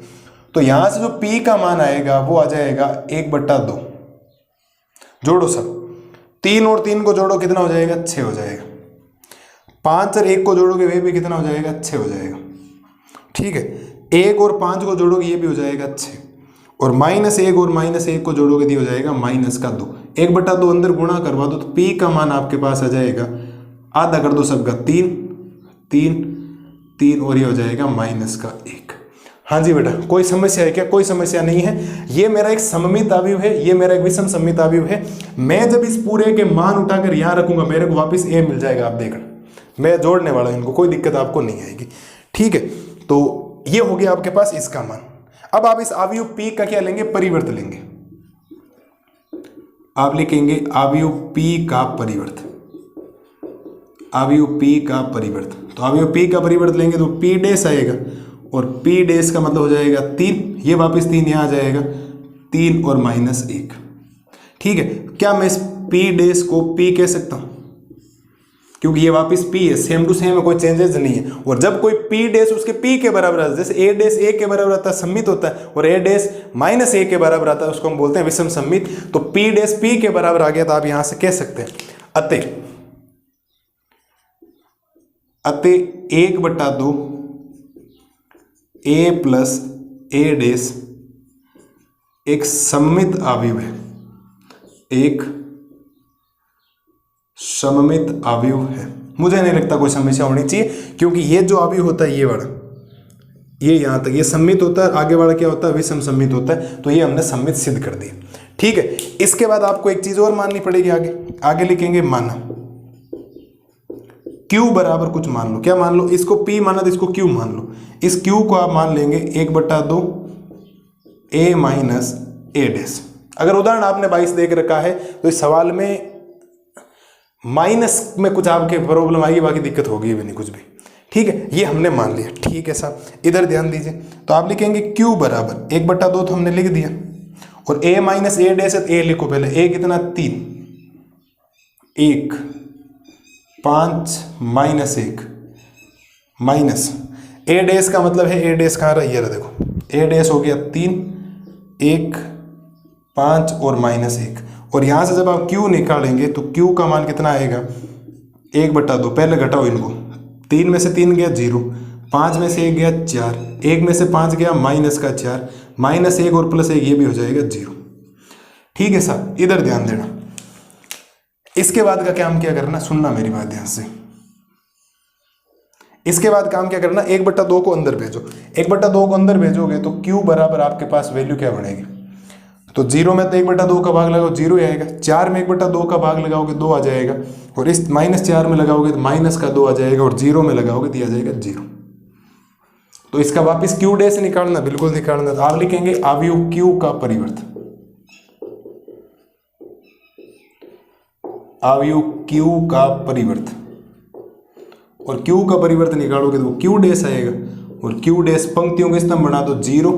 Speaker 1: तो यहां से जो P का मान आएगा वो आ जाएगा 1/2। जोड़ो सब, 3 और 3 को जोड़ो, कितना हो जाएगा, 6 हो जाएगा। 5 और 1 को जोड़ोगे वे भी कितना हो जाएगा, 6 हो जाएगा। ठीक है, 1 और 5 को जोड़ोगे ये भी हो जाएगा 6, और -1 और -1 को जोड़ोगे ये हो जाएगा -2। 1/2 अंदर गुणा करवा दो, तो P का मान आपके पास आ जाएगा, आधा कर दो सबका, 3, 3, 3 और ये हो जाएगा -1। हाँ जी बेटा, कोई समस्या है क्या? कोई समस्या नहीं है। ये मेरा एक सममित अवयव है, ये मेरा एक विषम सममित अवयव है। मैं जब इस पूरे के मान उठाकर यहाँ रखूंगा, मेरे को वापस ए मिल जाएगा। आप देखना, मैं जोड़ने वाला हूं इनको, कोई दिक्कत आपको नहीं आएगी। ठीक है, तो ये हो गया आपके पास इसका मान। अब आप इस अवयव P का क्या लेंगे, परिवर्त लेंगे। आप लिखेंगे अवयव P का परिवर्त, अवयव P का परिवर्त। तो अवयव P का परिवर्त लेंगे तो P डैश आएगा, और P डैश का मतलब हो जाएगा 3, ये वापस 3 यहाँ आ जाएगा, 3 और -1। ठीक है, क्या मैं इस P डैश को P कह सकता हूं, क्योंकि ये वापस P है, सेम टू सेम है, कोई चेंजेस नहीं है। और जब कोई P डैश उसके P के बराबर आता है, जैसे A डैश A के बराबर आता है, सममित होता है, और A डैश -A के बराबर आता है, उसको हम बोलते हैं विषम सममित। तो P डैश P के बराबर आ गया, तो आप यहां से कह सकते हैं अतः 1/2 A प्लस A डैश एक सममित अवयव है, एक सममित अवयव है। मुझे नहीं लगता कोई समस्या होनी चाहिए, क्योंकि ये जो अवयव होता है ये वाला, ये यहां तक ये सममित होता है, आगे वाला क्या होता है, विषम सममित होता है। तो ये हमने सममित सिद्ध कर दिया। ठीक है, इसके बाद आपको एक चीज और माननी पड़ेगी। आगे लिखेंगे माना Q बराबर कुछ मान लो। क्या मान लो, इसको P माना तो इसको Q मान लो। इस Q को आप मान लेंगे 1/2 A माइनस A डैश। अगर उदाहरण आपने 22 देख रखा है तो इस सवाल में माइनस में कुछ आपके प्रॉब्लम आएगी, बाकी दिक्कत होगी भी नहीं कुछ भी। ठीक है, ये हमने मान लिया। ठीक है साहब, इधर ध्यान दीजिए। तो आप लिखेंगे Q बराबर 1/2 तो हमने लिख दिया, और A minus A dash, A लिखो पहले। A कितना, 3, 1, 5 -1 माइनस A डैश का मतलब है, A डैश कहाँ रहा, ये रहा देखो, A डैश हो गया 3, 1, 5 और -1। और यहां से जब आप Q निकालेंगे तो Q का मान कितना आएगा, 1/2। पहले घटाओ इनको, 3 में से 3 गया 0, 5 में से 1 गया 4, 1 में से 5 गया माइनस का 4, -1 और +1 ये भी हो जाएगा 0। ठीक है साहब, इधर ध्यान देना। इसके बाद का काम क्या करना, सुनना मेरी बात ध्यान से। इसके बाद काम क्या करना, 1/2 को अंदर भेजो। 1/2 को अंदर भेजोगे तो Q बराबर आपके पास वैल्यू क्या बनेगी, तो 0 में तो 1/2 का भाग लगाओ 0 ही आएगा, 4 में 1/2 का भाग लगाओगे 2 आ जाएगा, और इस -4 में लगाओगे तो माइनस का 2 आ जाएगा, और 0 में लगाओगे तो आ जाएगा 0। तो इसका वापिस Q डैश निकालना, बिल्कुल निकालना। तो आप लिखेंगे अवयव Q का परिवर्त, अवयव Q का परिवर्त, और Q का परिवर्त निकालोगे तो Q डैश आएगा, और Q डैश पंक्तियों के स्तंभ बना दो 0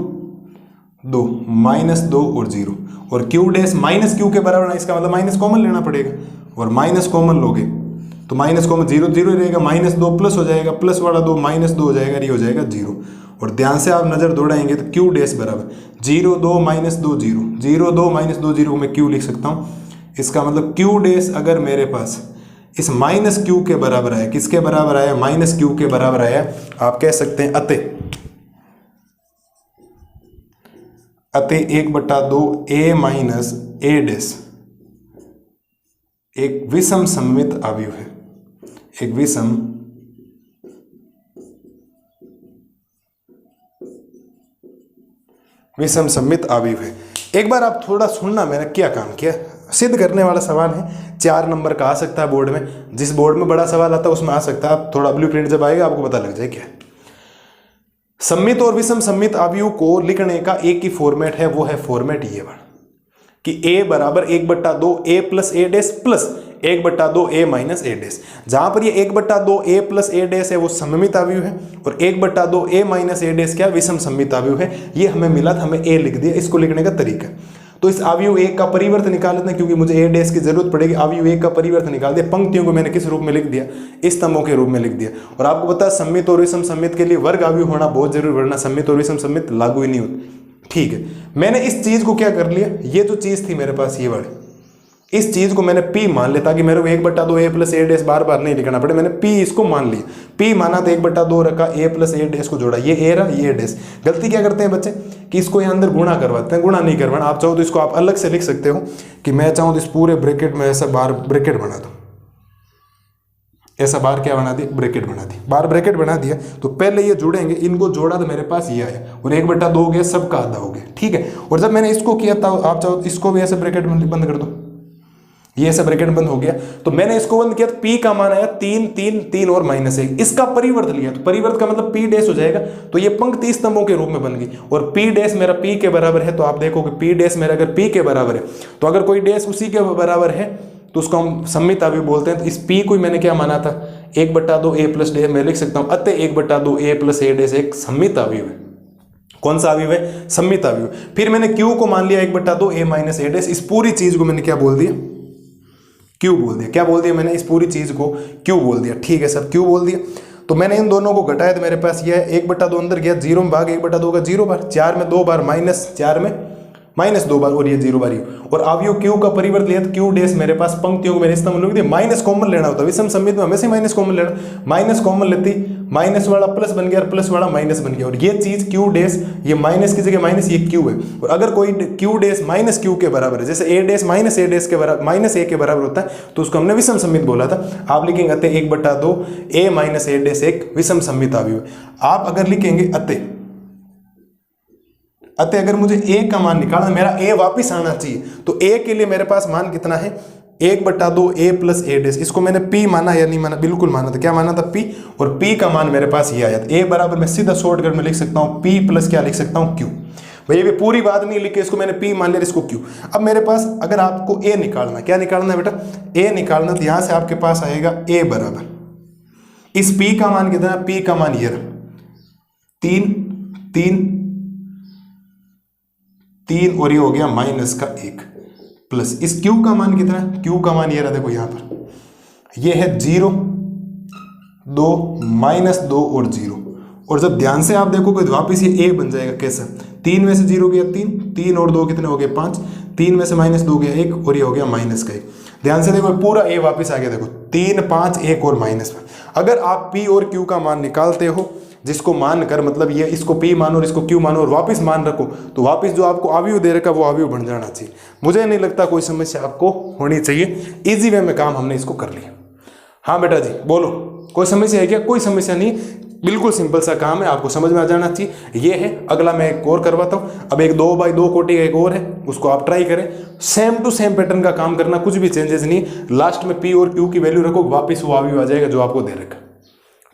Speaker 1: 2 -2 और 0, और Q डैश -Q के बराबर, इसका मतलब माइनस कॉमन लेना पड़ेगा, और माइनस कॉमन लोगे तो माइनस कॉमन 0 0 रहेगा, -2 प्लस हो जाएगा, प्लस वाला 2 -2 हो जाएगा, ये हो जाएगा 0। और ध्यान से आप नजर दौड़ाएंगे तो Q डैश बराबर 0 2 -2 0, 0 2 -2 0 को मैं Q लिख सकता हूँ। इसका मतलब Q डैश अगर मेरे पास इस -Q के बराबर आया, किसके बराबर आया, -Q के बराबर आया, आप कह सकते हैं अतः 1/2 A माइनस A डैश एक विषम सममित अवयव है, एक विषम सममित अवयव है। एक बार आप थोड़ा सुनना, मैंने क्या काम किया, सिद्ध करने वाला सवाल है, 4 नंबर का आ सकता है बोर्ड में, जिस बोर्ड में बड़ा सवाल आता है उसमें आ सकता है, आप थोड़ा ब्लूप्रिंट जब आएगा आपको पता लग जाए क्या है। सममित और विषम सममित अवयव को लिखने का एक ही फॉर्मेट है, वो है फॉर्मेट ये वाला कि A बराबर 1/2 A plus A dash plus 1/2 A minus A dash. जहां पर ये 1/2 A प्लस A डैश है वो सममित अवयव है, और 1/2 A माइनस A डैश क्या, विषम सममित अवयव है। ये हमें मिला था, हमें A लिख दिया। इसको लिखने का तरीका, तो इस अवयव 1 का परिवर्त निकाल लेते हैं, क्योंकि मुझे A डैश की जरूरत पड़ेगी। अवयव 1 का परिवर्त निकाल दिया, पंक्तियों को मैंने किस रूप में लिख दिया, स्तंभों के रूप में लिख दिया। और आपको पता है सममित और विषम सममित के लिए वर्ग अवयव होना बहुत जरूरी, वरना सममित और विषम सममित लागू ही नहीं होती। ठीक है, मैंने इस चीज को क्या कर लिया, ये जो चीज थी मेरे पास ये वाली, इस चीज को मैंने P मान लिया, ताकि मेरे को 1/2 A प्लस A डैश बार बार नहीं लिखना पड़े। मैंने P इसको मान लिया, P माना तो 1/2 रखा, A प्लस A डैश को जोड़ा, ये A रहा, ये डैश। गलती क्या करते हैं बच्चे कि इसको यहाँ अंदर गुणा करवाते हैं, गुणा नहीं करवाना। आप चाहो तो इसको आप अलग से लिख सकते हो, कि मैं चाहूँ तो इस पूरे ब्रैकेट में ऐसा बार ब्रैकेट बना दो, ऐसा बार क्या बना दिया, ब्रैकेट बना दी, बार ब्रैकेट बना दिया। तो पहले ये जुड़ेंगे, इनको जोड़ा तो मेरे पास ये आया, और 1/2 हो गया, सबका आधा हो गया। ठीक है, और जब मैंने इसको किया था, आप चाहो इसको भी ऐसे ब्रैकेट बंद कर दो, ये ऐसा ब्रैकेट बंद हो गया। तो मैंने इसको बंद किया तो P का मान आया 3 3 3 और -1। इसका परिवर्त लिया, तो परिवर्त का मतलब P डैश हो जाएगा, तो ये पंक्ति स्तंभों के रूप में बन गई। और P डैश मेरा P के बराबर है, तो आप देखोगे P डैश मेरा अगर P के बराबर है, तो अगर कोई डैश उसी के बराबर है तो उसको हम सममित अवयव बोलते हैं। तो इस P को मैंने क्या माना था, 1/2 A प्लस डैश, मैं लिख सकता हूं अतः 1/2 A प्लस A डैश एक सममित अवयव है। कौन सा अवयव है, सममित अवयव। फिर मैंने Q को मान लिया 1/2 A माइनस A डैश। इस पूरी चीज को मैंने क्या बोल दिया, Q बोल दिया। क्या बोल दिया मैंने, इस पूरी चीज को Q बोल दिया। ठीक है सर, Q बोल दिया। तो मैंने इन दोनों को घटाया तो मेरे पास यह है 1/2 अंदर गया, 0 में भाग 1/2 का 0 बार, 4 में 2 बार माइनस 4 में -2 बार, और ये 0 बार ही। और अवयव Q का परिवर्त लिया तो Q डैश मेरे पास पंक्तियों को मैंने स्तंभ लिख दिया। माइनस कॉमन लेना होता है, विषम सममित में हमेशा माइनस कॉमन लेना, माइनस कॉमन लेती, माइनस वाला प्लस बन गया और प्लस वाला माइनस बन गया। और ये चीज Q डैश, ये माइनस की जगह माइनस, ये Q है। और अगर कोई Q डैश माइनस Q के बराबर है, जैसे A dash minus A dash के बराबर, माइनस A के बराबर होता है, तो उसको हमने विषम सममित बोला था। आप लिखेंगे अतः 1/2 A माइनस A डैश एक विषम सममित अवयव। आप अगर लिखेंगे अतः अगर मुझे A का मान निकालना, मेरा A वापिस आना चाहिए, तो A के लिए मेरे पास मान कितना है, 1/2 A प्लस A डैश। इसको मैंने P माना या नहीं माना, बिल्कुल माना था। क्या माना था, P। और P का मान मेरे पास ये आया था। A बराबर मैं सीधा शॉर्टकट में लिख सकता हूँ P प्लस क्या लिख सकता हूँ, Q। भाई ये पूरी बात नहीं लिखी, इसको मैंने P मान लिया, इसको Q। अब मेरे पास अगर आपको A निकालना, क्या निकालना है बेटा, A निकालना, तो यहाँ से आपके पास आएगा A बराबर इस P का मान कितना, P का मान ये रहा 3 3 3, और ये हो गया माइनस का 1 प्लस इस Q का मान कितना है, Q का मान ये रहा, देखो यहां पर ये है 0 2 -2 और 0। और जब ध्यान से आप देखोगे तो वापिस ये A बन जाएगा। कैसा, 3 में से 0 गया 3, 3 और 2 कितने हो गए 5, 3 में से -2 गया 1, और ये हो गया माइनस का 1। ध्यान से देखो पूरा A वापिस आ गया, देखो 3 5 1 और माइनस। अगर आप P और Q का मान निकालते हो, जिसको मान कर मतलब ये इसको P मानो और इसको Q मानो और वापस मान रखो, तो वापस जो आपको अवयव दे रखा वो अवयव बन जाना चाहिए। मुझे नहीं लगता कोई समस्या आपको होनी चाहिए, इजी वे में काम हमने इसको कर लिया। हाँ बेटा जी बोलो, कोई समस्या है क्या? कोई समस्या नहीं, बिल्कुल सिंपल सा काम है, आपको समझ में आ जाना चाहिए। ये है, अगला मैं एक और करवाता हूँ। अब एक 2x2 कोटि का एक और है, उसको आप ट्राई करें। सेम टू सेम पैटर्न का काम करना, कुछ भी चेंजेस नहीं। लास्ट में P और Q की वैल्यू रखो, वापस वो अवयव आ जाएगा जो आपको दे रखा।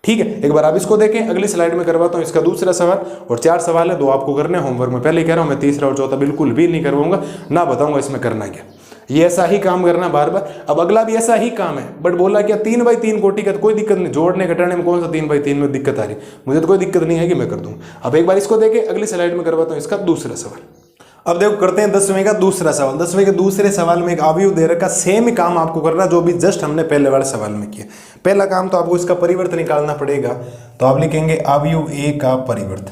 Speaker 1: ठीक है, एक बार आप इसको देखें। अगली स्लाइड में करवाता हूँ इसका दूसरा सवाल, और 4 सवाल है, 2 आपको करने हैं होमवर्क में। पहले ही कह रहा हूँ मैं तीसरा और चौथा बिल्कुल भी नहीं करवाऊंगा, ना बताऊंगा इसमें करना क्या। ये ऐसा ही काम करना बार बार। अब अगला भी ऐसा ही काम है, बट बोला क्या 3x3 कोटि का, तो कोई दिक्कत नहीं, जोड़ने घटाने में कौन सा 3x3 में दिक्कत आ रही, मुझे तो कोई दिक्कत नहीं है कि मैं कर दूँ। अब एक बार इसको देखें, अगली स्लाइड में करवाता हूँ इसका दूसरा सवाल। अब देखो करते हैं 10वें का दूसरा सवाल। 10वें के दूसरे सवाल में एक अवयव दे रखा, सेम ही काम आपको करना जो भी जस्ट हमने पहले वाले सवाल में किया। पहला काम तो आपको इसका परिवर्त निकालना पड़ेगा, तो आप लिखेंगे अवयव A का परिवर्त।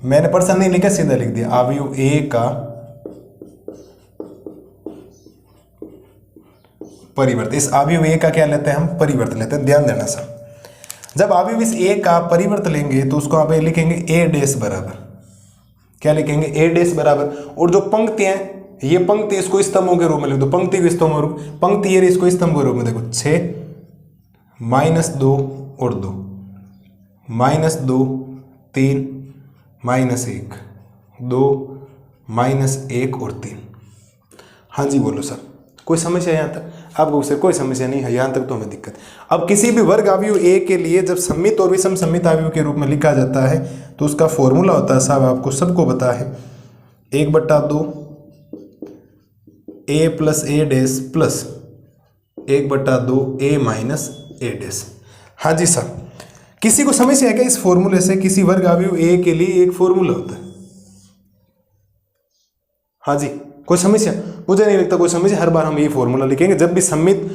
Speaker 1: मैंने परसेंट नहीं लिखा, सीधा लिख दिया अवयव A का परिवर्त। इस अवयव A का क्या लेते हैं हम? परिवर्त लेते हैं। ध्यान देना सर, जब अवयव इस A का परिवर्त लेंगे तो उसको आप लिखेंगे A डैश बराबर, क्या लिखेंगे? A डैश बराबर। और जो पंक्ति है, ये पंक्ति इसको स्तंभों के रूप में लिख दो, पंक्ति को स्तंभ रूप, पंक्ति ये इसको स्तंभ के रूप में देखो, 6 -2 और 2 -2 3 -1 2 -1 और 3। हाँ जी बोलो सर, कोई समस्या यहाँ तक? आपको उससे कोई समस्या नहीं है, यहाँ तक तो हमें दिक्कत। अब किसी भी वर्ग अवयव A के लिए जब सममित और विषम सममित अवयव के रूप में लिखा जाता है तो उसका फॉर्मूला होता है, साहब आपको सबको पता है, 1/2 A + A dash plus 1/2 A - A dash. हाँ जी सर, किसी को समस्या है क्या इस फॉर्मूले से? किसी वर्ग अवयव A के लिए एक फॉर्मूला होता है। हाँ जी, कोई समस्या? मुझे नहीं लगता कोई समस्या। हर बार हम ये फॉर्मूला लिखेंगे जब भी सममित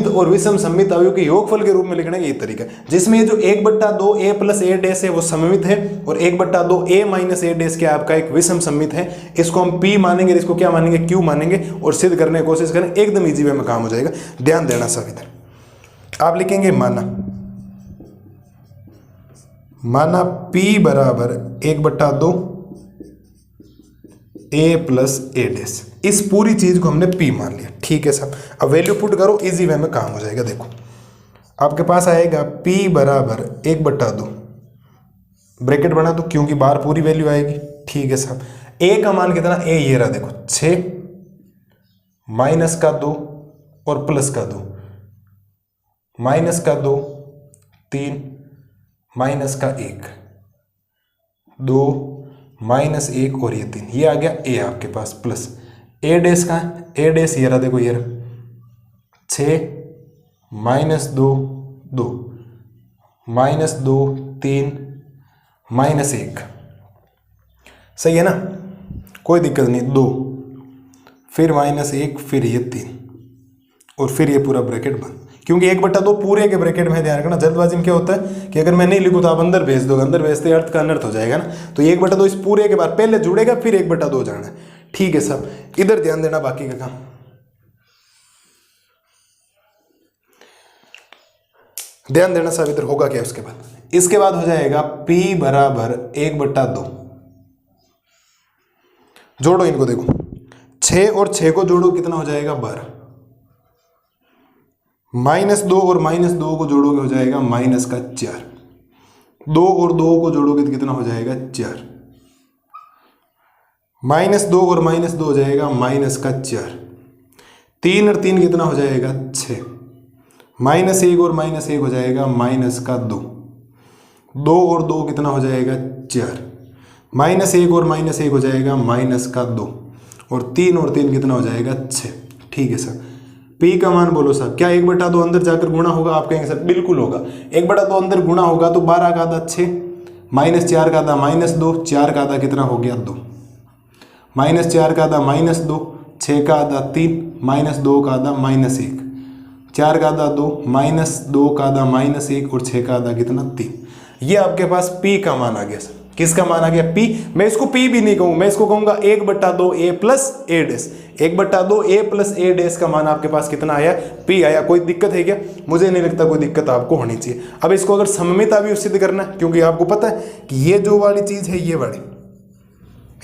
Speaker 1: और विषम सममित अवयव के योगफल के रूप में लिखने का ये तरीका है, जिसमें ये जो 1/2 A + A डैश है वो सममित है और 1/2 A - A डैश क्या आपका एक विषम सममित है। इसको हम P मानेंगे, इसको क्या मानेंगे? Q मानेंगे और सिद्ध करने की कोशिश करें, एकदम इजी वे में काम हो जाएगा। ध्यान देना सब। इधर आप लिखेंगे माना P बराबर 1/2 A + A डैश। इस पूरी चीज को हमने P मान लिया। ठीक है साहब, अब वैल्यू पुट करो, इजी वे में काम हो जाएगा। देखो आपके पास आएगा P बराबर 1/2, ब्रैकेट बना दो क्योंकि बाहर पूरी वैल्यू आएगी। ठीक है साहब, A का मान कितना? A ये रहा, देखो 6 -2 और +2, -2 3 -1 2 -1 और ये 3, ये आ गया A आपके पास प्लस A डैश का है, A डैश ये रहा, देखो ये रहा 6 -2 2 -2 3 -1, सही है ना? कोई दिक्कत नहीं। 2 फिर -1 फिर ये 3 और फिर ये पूरा ब्रैकेट बंद, क्योंकि 1/2 पूरे के ब्रैकेट में ध्यान रखना। जल्दबाजी में क्या होता है कि अगर मैं नहीं लिखूँ तो आप अंदर भेज दोगे, अंदर भेजते अर्थ का अनर्थ हो जाएगा ना। तो 1/2 इस पूरे के बाद पहले जुड़ेगा फिर 1/2 जाना है। ठीक है साहब, इधर ध्यान देना, बाकी का काम ध्यान देना साहब। इधर होगा क्या उसके बाद? इसके बाद हो जाएगा P बराबर 1/2। जोड़ो इनको, देखो 6 और 6 को जोड़ो, कितना हो जाएगा? 12। -2 और -2 को जोड़ोगे हो जाएगा -4। 2 और 2 को जोड़ोगे तो कितना हो जाएगा? 4। -2 और -2 हो जाएगा -4। 3 और 3 कितना हो जाएगा? 6। -1 और -1 हो जाएगा -2। 2 और 2 कितना हो जाएगा? 4। -1 और -1 हो जाएगा -2 और 3 और 3 कितना हो जाएगा? 6। ठीक है सर, P का मान बोलो सर। क्या 1/2 अंदर जाकर गुणा होगा? आप कहेंगे सर बिल्कुल होगा। 1/2 अंदर गुणा होगा तो 12 का आधा 6 -4 का आधा -2 4 का आधा कितना हो गया? 2 -4 का आधा -2 6 का आधा 3 -2 का आधा -1 4 का आधा 2 -2 का आधा -1 और 6 का आधा कितना? 3। ये आपके पास P का मान आ गया सर। किसका मान आ गया P। मैं इसको P भी नहीं कहूँ, मैं इसको कहूंगा 1/2 A plus A dash. 1/2 A plus A dash का मान आपके पास कितना आया? P आया। कोई दिक्कत है क्या? मुझे नहीं लगता कोई दिक्कत आपको होनी चाहिए। अब इसको अगर सममित अवयव सिद्ध करना है, क्योंकि आपको पता है कि ये जो वाली चीज है, ये वाली,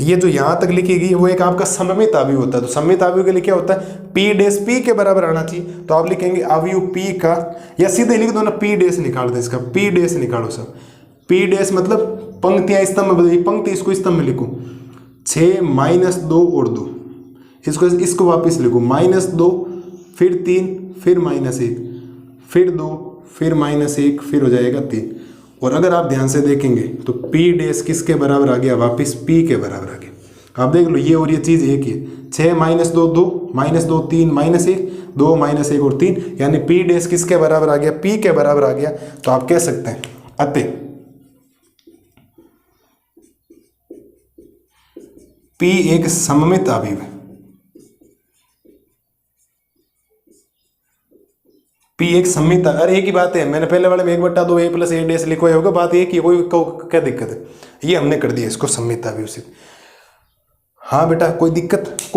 Speaker 1: ये जो यहां तक लिखी गई वो एक आपका सममित अवयव होता है। तो सममित अवयव के लिए क्या होता है? P डैश P के बराबर आना चाहिए। तो आप लिखेंगे अवयव P का, या सीधे लिख दो ना, P डैश निकाल दो इसका, P डैश निकालो सब। P डैश मतलब पंक्तियां स्तंभ में बदली, पंक्ति इसको स्तंभ में लिखो, 6 माइनस 2 और 2, इसको वापस लिखो, -2 फिर 3 फिर -1 फिर 2 फिर -1 फिर हो जाएगा 3। और अगर आप ध्यान से देखेंगे तो P डैश किसके बराबर आ गया? वापस P के बराबर आ गया। आप देख लो, ये और ये चीज एक ही है। 6 -2 2 -2 3 -1 2 -1 और 3, यानी P डैश किसके बराबर आ गया? P के बराबर आ गया। तो आप कह सकते हैं अतः P एक सममित अवयव है। P एक सममित, अरे एक ही बात है, मैंने पहले वाले में 1/2 A प्लस A डैश लिखा होगा, बात एक ही, कोई क्या दिक्कत है? ये हमने कर दिया इसको सममित अवयव सिद्ध। हाँ बेटा, कोई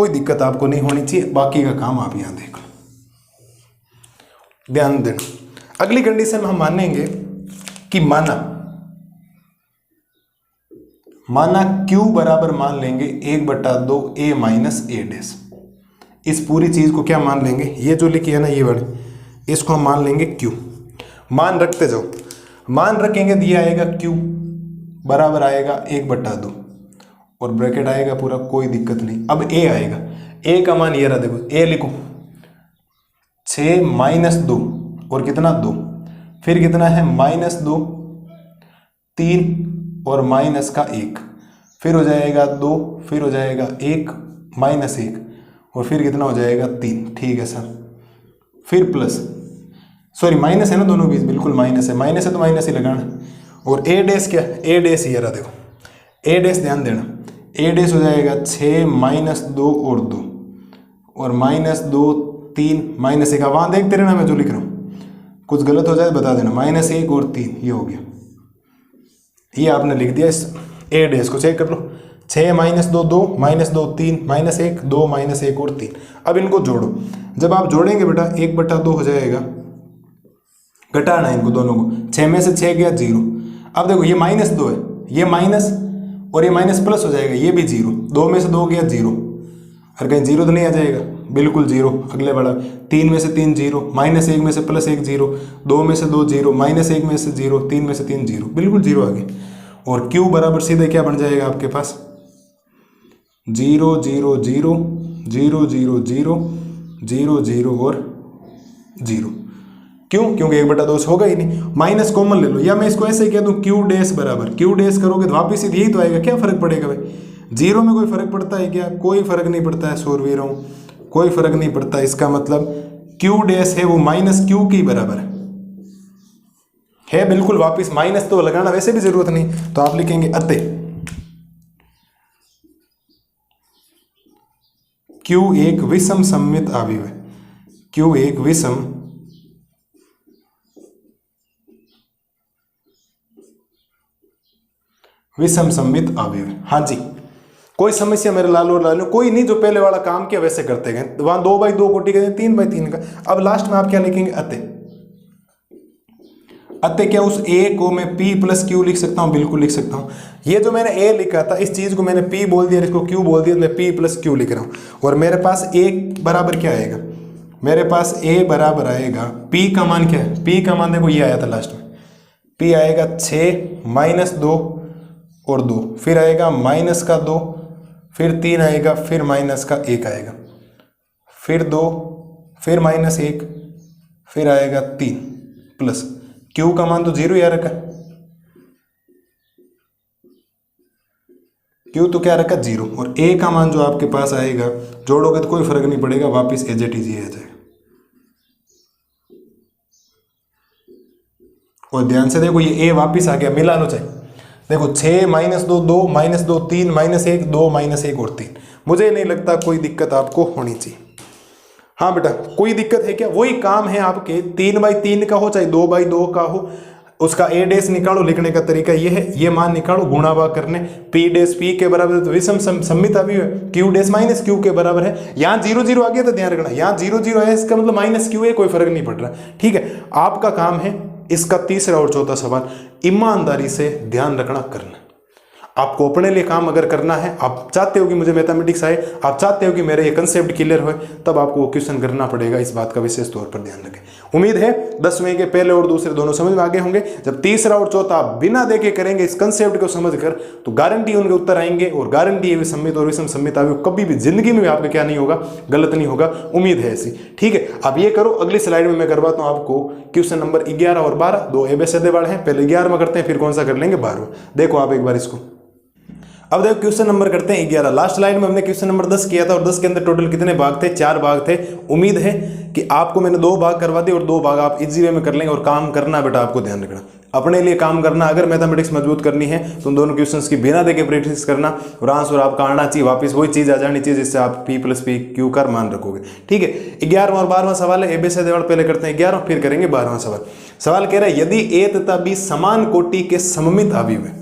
Speaker 1: दिक्कत आपको नहीं होनी चाहिए। बाकी का काम आप यहाँ देख लो, ध्यान देना। अगली कंडीशन हम मानेंगे कि माना Q बराबर मान लेंगे 1/2 A माइनस A डैश। इस पूरी चीज को क्या मान लेंगे? ये जो लिखी है ना, ये वाली, इसको हम मान लेंगे Q। मान रखते जाओ, मान रखेंगे, दिया आएगा Q बराबर आएगा 1/2 और ब्रैकेट आएगा पूरा, कोई दिक्कत नहीं। अब A आएगा, A का मान ये रहा, देखो A लिखो, 6 -2 और कितना 2, फिर कितना है -2 3 और माइनस का 1, फिर हो जाएगा 2, फिर हो जाएगा 1 -1 और फिर कितना हो जाएगा 3। ठीक है सर, फिर प्लस, सॉरी माइनस है ना दोनों बीच, बिल्कुल माइनस है तो माइनस ही लगाना। और A डैश क्या? A डैश ये रहा, देखो A डैश, ध्यान देना, A डैश हो जाएगा 6 -2 और 2 और -2 3 -1। वहां देखते रहना मैं जो लिख रहा हूँ, कुछ गलत हो जाए बता देना। -1 और 3 ये हो गया, ये आपने लिख दिया। इस A डैश को चेक कर लो, 6 -2 2 -2 3 -1 2 -1 और 3। अब इनको जोड़ो, जब आप जोड़ेंगे बेटा 1/2 हो जाएगा, घटाना इनको दोनों को, 6 में से 6 गया 0। अब देखो ये -2 है, ये माइनस और ये माइनस प्लस हो जाएगा, ये भी 0, 2 में से 2 गया 0, और कहीं 0 तो नहीं आ जाएगा, बिल्कुल 0। अगले बड़ा 3 में से 3 0, -1 में से +1 0, 2 में से 2 0, -1 में से 0, 3 में से 3 0, बिल्कुल 0 आ गया। और Q बराबर सीधे क्या बन जाएगा आपके पास? 0 0 0 0 0 0 0 0 और 0। क्यों? क्योंकि 1/2 से होगा ही नहीं। माइनस कॉमन ले लो, या मैं इसको ऐसे ही कह दूं Q डैश बराबर, Q डैश करोगे तो वापिस यही तो आएगा, क्या फर्क पड़ेगा भाई? 0 में कोई फर्क पड़ता है क्या? कोई फर्क नहीं पड़ता है सूरवीरों, कोई फर्क नहीं पड़ता। इसका मतलब Q डैश है वो -Q के बराबर है बिल्कुल। वापिस माइनस तो लगाना वैसे भी जरूरत नहीं, तो आप लिखेंगे अतः Q एक विषम सममित अवयव है। Q एक विषम सममित अवयव है। हाँ जी, कोई समस्या मेरे लालू और लालू? कोई नहीं, जो पहले वाला काम किया वैसे करते गए, वहां 2/2 कोटि का 3/3 का। अब लास्ट में आप क्या लिखेंगे? अतः क्या उस A को मैं P + Q लिख सकता हूं? बिल्कुल लिख सकता हूं। ये जो मैंने A लिखा था, इस चीज को मैंने P बोल दिया, इसको Q बोल दिया, मैं P + Q लिख रहा हूं। और मेरे पास A बराबर क्या आएगा? मेरे पास A बराबर आएगा, P का मान क्या है? P का मान देखो ये आया था लास्ट में, P आएगा 6 -2 और 2, फिर आएगा -2, फिर 3 आएगा, फिर -1 आएगा, फिर 2, फिर -1, फिर आएगा 3 प्लस Q का मान तो 0 यार रखा, Q तो क्या रखा? 0। और A का मान जो आपके पास आएगा, जोड़ोगे तो कोई फर्क नहीं पड़ेगा, वापिस एज इट इज आ जाएगा। और ध्यान से देखो, ये A वापिस आ गया, मिला लो चाहिए। देखो 6 -2 2 -2 3 -1 2 -1 और 3। मुझे नहीं लगता कोई दिक्कत आपको होनी चाहिए। हाँ बेटा, कोई दिक्कत है क्या? वही काम है आपके, 3/3 का हो चाहे 2/2 का हो, उसका ए डेस निकालो, लिखने का तरीका ये है, ये मान निकालो गुणा भाग करने, पी डेस पी के बराबर है तो विषम सममित अवयव है, क्यू डेस माइनस क्यू के बराबर है। यहाँ 0 0 आ गया तो ध्यान रखना, यहाँ 0 0 है इसका मतलब माइनस क्यू है, कोई फर्क नहीं पड़ रहा। ठीक है, आपका काम है इसका तीसरा और चौथा सवाल ईमानदारी से ध्यान रखना करना। आपको अपने लिए काम अगर करना है, आप चाहते हो कि मुझे मैथमेटिक्स आए, आप चाहते हो कि मेरे ये कंसेप्ट क्लियर हो, तब आपको क्वेश्चन करना पड़ेगा। इस बात का विशेष तौर पर ध्यान रखें। उम्मीद है 10वें के पहले और दूसरे दोनों समझ में आगे होंगे। जब तीसरा और चौथा आप बिना देखे करेंगे इस कंसेप्ट को समझकर, तो गारंटी उनके उत्तर आएंगे और गारंटी है सममित और विषम सममित अवयव कभी भी जिंदगी में आपका क्या नहीं होगा, गलत नहीं होगा। उम्मीद है ऐसी। ठीक है, अब ये करो, अगली स्लाइड में मैं करवाता हूँ आपको क्वेश्चन नंबर 11 और 12, दो एबीसीडी वाले हैं। पहले 11वां करते हैं, फिर कौन सा कर लेंगे 12वां। देखो आप एक बार इसको। अब देखो क्वेश्चन नंबर करते हैं 11। लास्ट स्लाइड में हमने क्वेश्चन नंबर 10 किया था और 10 के अंदर टोटल कितने भाग थे, 4 भाग थे। उम्मीद है कि आपको मैंने 2 भाग करवा दिए और 2 भाग आप इजी वे में कर लेंगे। और काम करना बेटा, आपको ध्यान रखना, अपने लिए काम करना। अगर मैथमेटिक्स मजबूत करनी है तो उन दोनों क्वेश्चंस की बिना देखे प्रैक्टिस करना और आंसर आपका आना चाहिए, वापस वही चीज आ जानी चाहिए जिससे आप P + P Q का मान रखोगे। ठीक है, 11वां और 12वां सवाल है एबीसीडी वाला। पहले करते हैं 11, फिर करेंगे 12वां सवाल। सवाल कह रहा है यदि A तथा B समान कोटि के सममित अवयव है,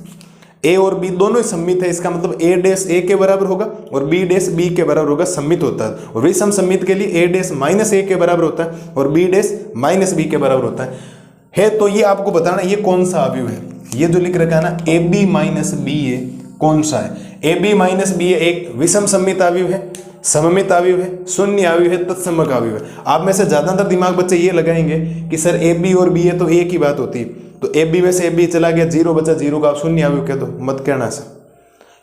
Speaker 1: ए और बी दोनों ही सममित है, इसका मतलब ए डेस ए के बराबर होगा और बी डेस बी के बराबर होगा, सममित होता है। और विषम सममित के लिए ए डेस माइनस ए के बराबर होता है और बी डेस माइनस बी के बराबर होता है। तो ये आपको बताना ये कौन सा अवयव है। ये जो लिख रखा है ना ए बी माइनस बी ए, कौन सा है? ए बी माइनस बी ए एक विषम सममित अवयव है, सममित अवयव है, शून्य अवयव है, तत्समक अवयव है। आप में से ज्यादातर दिमाग बच्चे ये लगाएंगे कि सर ए बी और बी ए तो एक ही बात होती है, तो ए बी में से ए बी चला गया, 0 बचा, 0 का आप शून्य अवयव कह दो। मत कहना सर,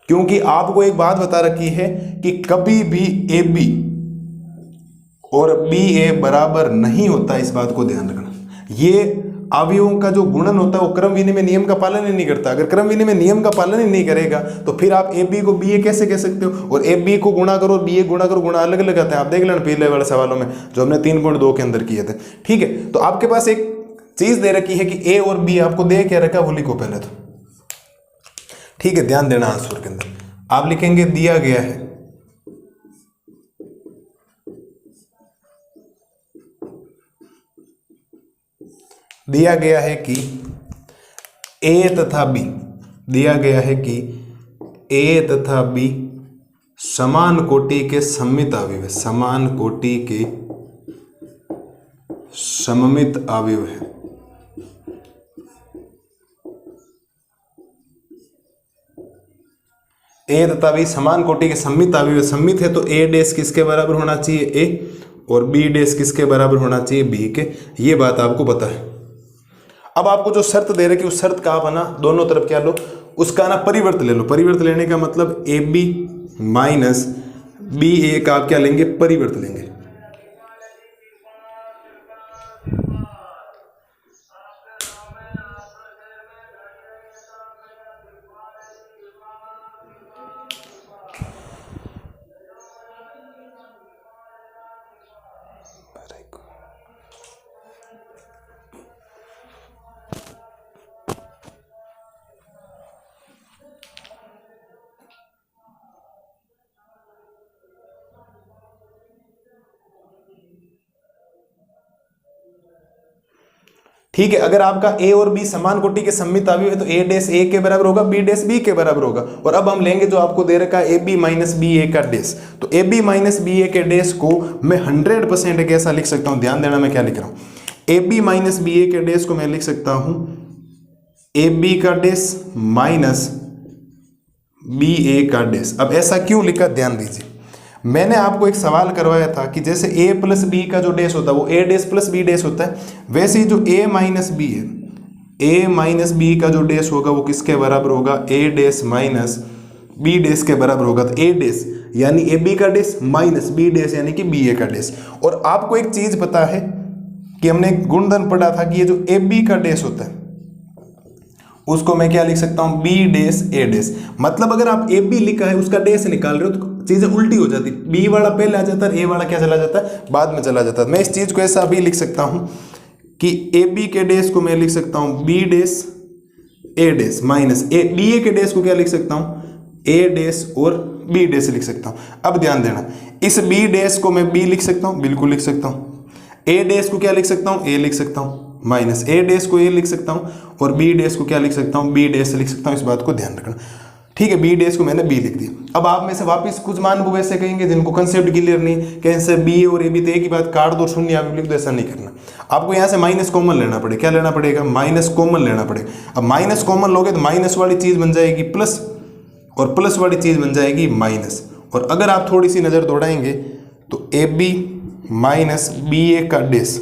Speaker 1: क्योंकि आपको एक बात बता रखी है कि कभी भी ए बी और बी ए बराबर नहीं होता। इस बात को ध्यान रखना। ये अवयवों का जो गुणन होता है वो क्रम विनिमय नियम का पालन ही नहीं करता। अगर क्रम विनिमय नियम का पालन ही नहीं करेगा तो फिर आप ए बी को बी ए कैसे कह सकते हो? और ए बी को गुणा करो, बी ए गुणा करो, गुणा अलग अलग आते हैं। आप देख लेना पहले वाले सवालों में जो हमने 3.2 के अंदर किए थे। ठीक है, तो आपके पास एक चीज दे रखी है कि ए और बी आपको दे क्या रखा, वो लिखो पहले तो। ठीक है, ध्यान देना आंसर के अंदर आप लिखेंगे दिया गया है कि ए तथा बी, दिया गया है कि ए तथा बी समान कोटि के सममित अवयव है, समान कोटि के सममित अवयव है। ए तथा बी समान कोटि के सममित अवयव, सममित है तो ए डेस किसके बराबर होना चाहिए, ए, और बी डेस किसके बराबर होना चाहिए, बी के। ये बात आपको पता है। अब आपको जो शर्त दे रहे कि उस शर्त का आप ना दोनों तरफ क्या लो, उसका ना परिवर्त ले लो। परिवर्त लेने का मतलब ए बी माइनस बी ए का आप क्या लेंगे, परिवर्त लेंगे। ठीक है, अगर आपका ए और बी समान कोटि के सममित अवयव है तो ए डेस ए के बराबर होगा, बी डेस बी के बराबर होगा। और अब हम लेंगे जो आपको दे रखा है ए बी माइनस बी ए का डेस। तो A B minus B A के डेस को मैं 100% कैसा लिख सकता हूं, ध्यान देना मैं क्या लिख रहा हूं। ए बी माइनस बी ए के डेस को मैं लिख सकता हूं ए बी का डेस माइनस बी ए का डेस। अब ऐसा क्यों लिखा, ध्यान दीजिए। मैंने आपको एक सवाल करवाया था कि जैसे a प्लस बी का जो डेस होता है वो a dash plus B dash होता है, वैसे ही जो a माइनस बी है, a माइनस बी का जो डेस होगा वो किसके बराबर होगा, a dash minus B dash के बराबर होगा। तो a डेस यानी ए बी का डेस माइनस बी डेस यानी कि बी ए का डेस। और आपको एक चीज पता है कि हमने गुणधर्म पढ़ा था कि ये जो ए बी का डेस होता है उसको मैं क्या लिख सकता हूं, बी डेस ए डेस। मतलब अगर आप ए बी लिखा है उसका डेस निकाल रहे हो तो चीजें उल्टी हो जाती, बी वाला पहले आ जाता है, ए वाला क्या चला जाता है, बाद में चला जाता है। मैं इस चीज को ऐसा भी लिख सकता हूं कि ए बी के डेस को मैं लिख सकता हूं B dash A dash minus A B A के डेस को क्या लिख सकता हूं, ए डेस और बी डेस लिख सकता हूं। अब ध्यान देना, इस बी डेस को मैं बी लिख सकता हूं, बिल्कुल लिख सकता हूं। ए डेस को क्या लिख सकता हूं, ए लिख सकता हूं। माइनस ए डैश को ए लिख सकता हूँ और बी डैश को क्या लिख सकता हूँ, बी डैश लिख सकता हूँ। इस बात को ध्यान रखना, ठीक है। बी डैश को मैंने बी लिख दिया। अब आप में से वापस कुछ मान वो वैसे कहेंगे जिनको कंसेप्ट क्लियर नहीं, कैसे बी और ए बी तो एक ही बात, काट दो शून्य आप लिख दो, ऐसा नहीं करना। आपको यहाँ से माइनस कॉमन लेना पड़ेगा। क्या लेना पड़ेगा, माइनस कॉमन लेना पड़ेगा। अब माइनस कॉमन लोगे तो माइनस वाली चीज बन जाएगी प्लस और प्लस वाली चीज बन जाएगी माइनस। और अगर आप थोड़ी सी नजर दौड़ाएंगे तो A B minus B A का डैश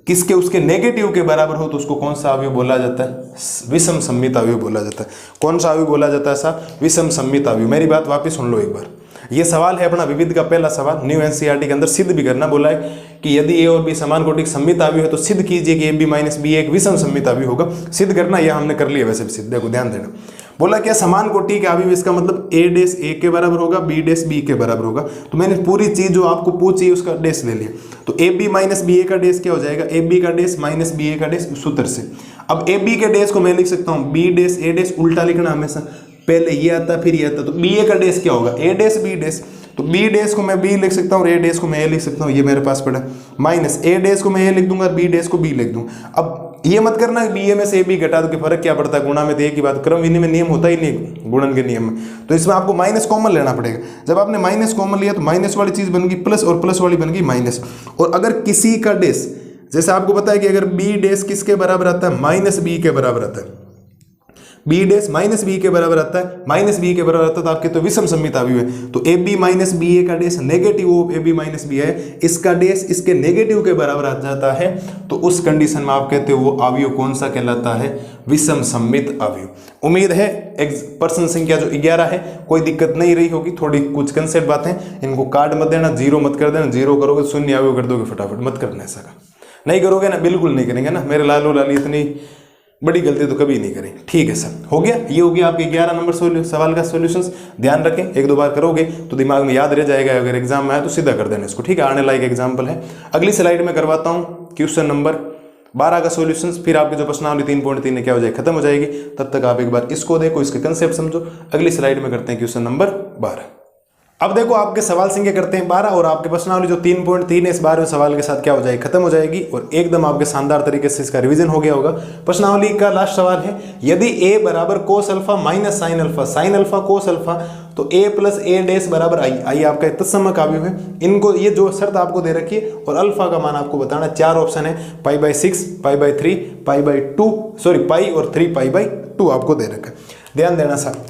Speaker 1: किसके उसके नेगेटिव के बराबर हो तो उसको कौन सा अवयव बोला जाता है, विषम सममित अवयव बोला जाता है। कौन सा अवयव बोला जाता है साहब, विषम सममित अवयव। मेरी बात वापस सुन लो एक बार। ये सवाल है अपना विविध का पहला सवाल, न्यू एनसीईआरटी के अंदर सिद्ध भी करना बोला है कि यदि ए और बी समान कोटि सममित अवयव है तो सिद्ध कीजिए कि ए बी माइनस बी एक विषम सममित अवयव होगा। सिद्ध करना यह हमने कर लिया वैसे भी सिद्ध, देखो ध्यान देना। बोला क्या, समान कोटि के अवयव, इसका मतलब ए डैश ए के बराबर होगा, बी डैश बी के बराबर होगा। तो मैंने पूरी चीज जो आपको पूछी है उसका डैश ले लिया। तो A B minus B A का डैश क्या हो जाएगा, ए बी का डैश माइनस बी ए का डैश सूत्र से। अब ए बी के डैश को मैं लिख सकता हूँ बी डैश ए डैश, उल्टा लिखना हमेशा, पहले ये आता फिर ये आता। तो बी ए का डैश क्या होगा, ए डैश बी डैश। तो बी डैश को मैं बी लिख सकता हूँ और ए डैश को मैं ए लिख सकता हूँ, ये मेरे पास पड़ा। माइनस ए डैश को मैं ए लिख दूंगा, बी डैश को बी लिख दूंगा। अब ये मत करना बी ए में से ए बी घटा दो कि फर्क क्या पड़ता है, गुणा में तो एक ही बात, क्रम विनिमय नियम होता ही नहीं गुणन के नियम में। तो इसमें आपको माइनस कॉमन लेना पड़ेगा। जब आपने माइनस कॉमन लिया तो माइनस वाली चीज बन गई प्लस और प्लस वाली बन गई माइनस। और अगर किसी का डैश, जैसे आपको पता है कि अगर बी डैश किसके बराबर आता है, माइनस बी के बराबर आता है, बी डैश माइनस बी के बराबर आता है, माइनस बी के बराबर आता है, तो आपके तो विषम सममित अवयव है। तो A B minus B A का dash negative of A B minus B है, इसका डैश इसके नेगेटिव के बराबर आ जाता है, तो उस कंडीशन में आप कहते हो वो अवयव कौन सा कहलाता है, विषम सममित अवयव। उम्मीद है प्रश्न संख्या जो 11 है कोई दिक्कत नहीं रही होगी। थोड़ी कुछ कंसेप्ट बातें, इनको काट मत देना, जीरो मत कर देना। जीरो करोगे शून्य अवयव कर दोगे, फटाफट मत करना ऐसा का। नहीं करोगे ना, बिल्कुल नहीं करेंगे ना, मेरे लालो लाली इतनी बड़ी गलती तो कभी नहीं करें। ठीक है सर, हो गया, ये हो गया आपके 11 नंबर सवाल का सॉल्यूशंस। ध्यान रखें, एक दो बार करोगे तो दिमाग में याद रह जाएगा, अगर एग्जाम में आए तो सीधा कर देना इसको, ठीक है। आने लायक एग्जाम्पल है। अगली स्लाइड में करवाता हूँ क्वेश्चन नंबर 12 का सॉल्यूशंस, फिर आपके जो प्रश्नावली 3.3 है क्या हो जाएगी, खत्म हो जाएगी। तब तक आप एक बार इसको देखो, इसके कंसेप्ट समझो। अगली स्लाइड में करते हैं क्वेश्चन नंबर 12। अब देखो आपके सवाल संख्या करते हैं 12 और आपके प्रश्नावली जो 3.3 है इस 12वें सवाल के साथ क्या हो जाएगी, खत्म हो जाएगी और एकदम आपके शानदार तरीके से इसका रिवीजन हो गया होगा। प्रश्नावली का लास्ट सवाल है, यदि a बराबर cos alpha minus sine alpha, sine alpha cos alpha, तो a प्लस ए डैश बराबर आई। आई आपका तत्समक अवयव है। इनको ये जो शर्त आपको दे रखी है और अल्फा का मान आपको बताना। 4 ऑप्शन है, π/6, π/3, π/2, सॉरी पाई और 3 π/2 आपको दे रखा है। ध्यान देना साहब,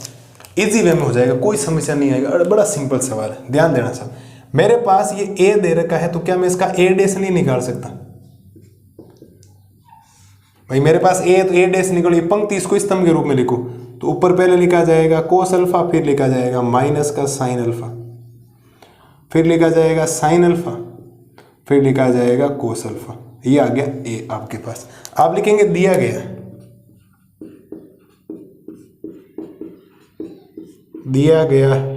Speaker 1: इजी वे में हो जाएगा, कोई समस्या नहीं आएगा, बड़ा सिंपल सवाल है। ध्यान देना साहब, मेरे पास ये ए दे रखा है तो क्या मैं इसका ए डैश नहीं निकाल सकता भाई? मेरे पास ए है तो ए डैश निकलो, ये पंक्ति इसको स्तंभ के रूप में लिखो तो ऊपर पहले लिखा जाएगा कोस अल्फा, फिर लिखा जाएगा माइनस का साइन अल्फा, फिर लिखा जाएगा साइन अल्फा, फिर लिखा जाएगा कोस अल्फा। ये आ गया ए आपके पास। आप लिखेंगे दिया गया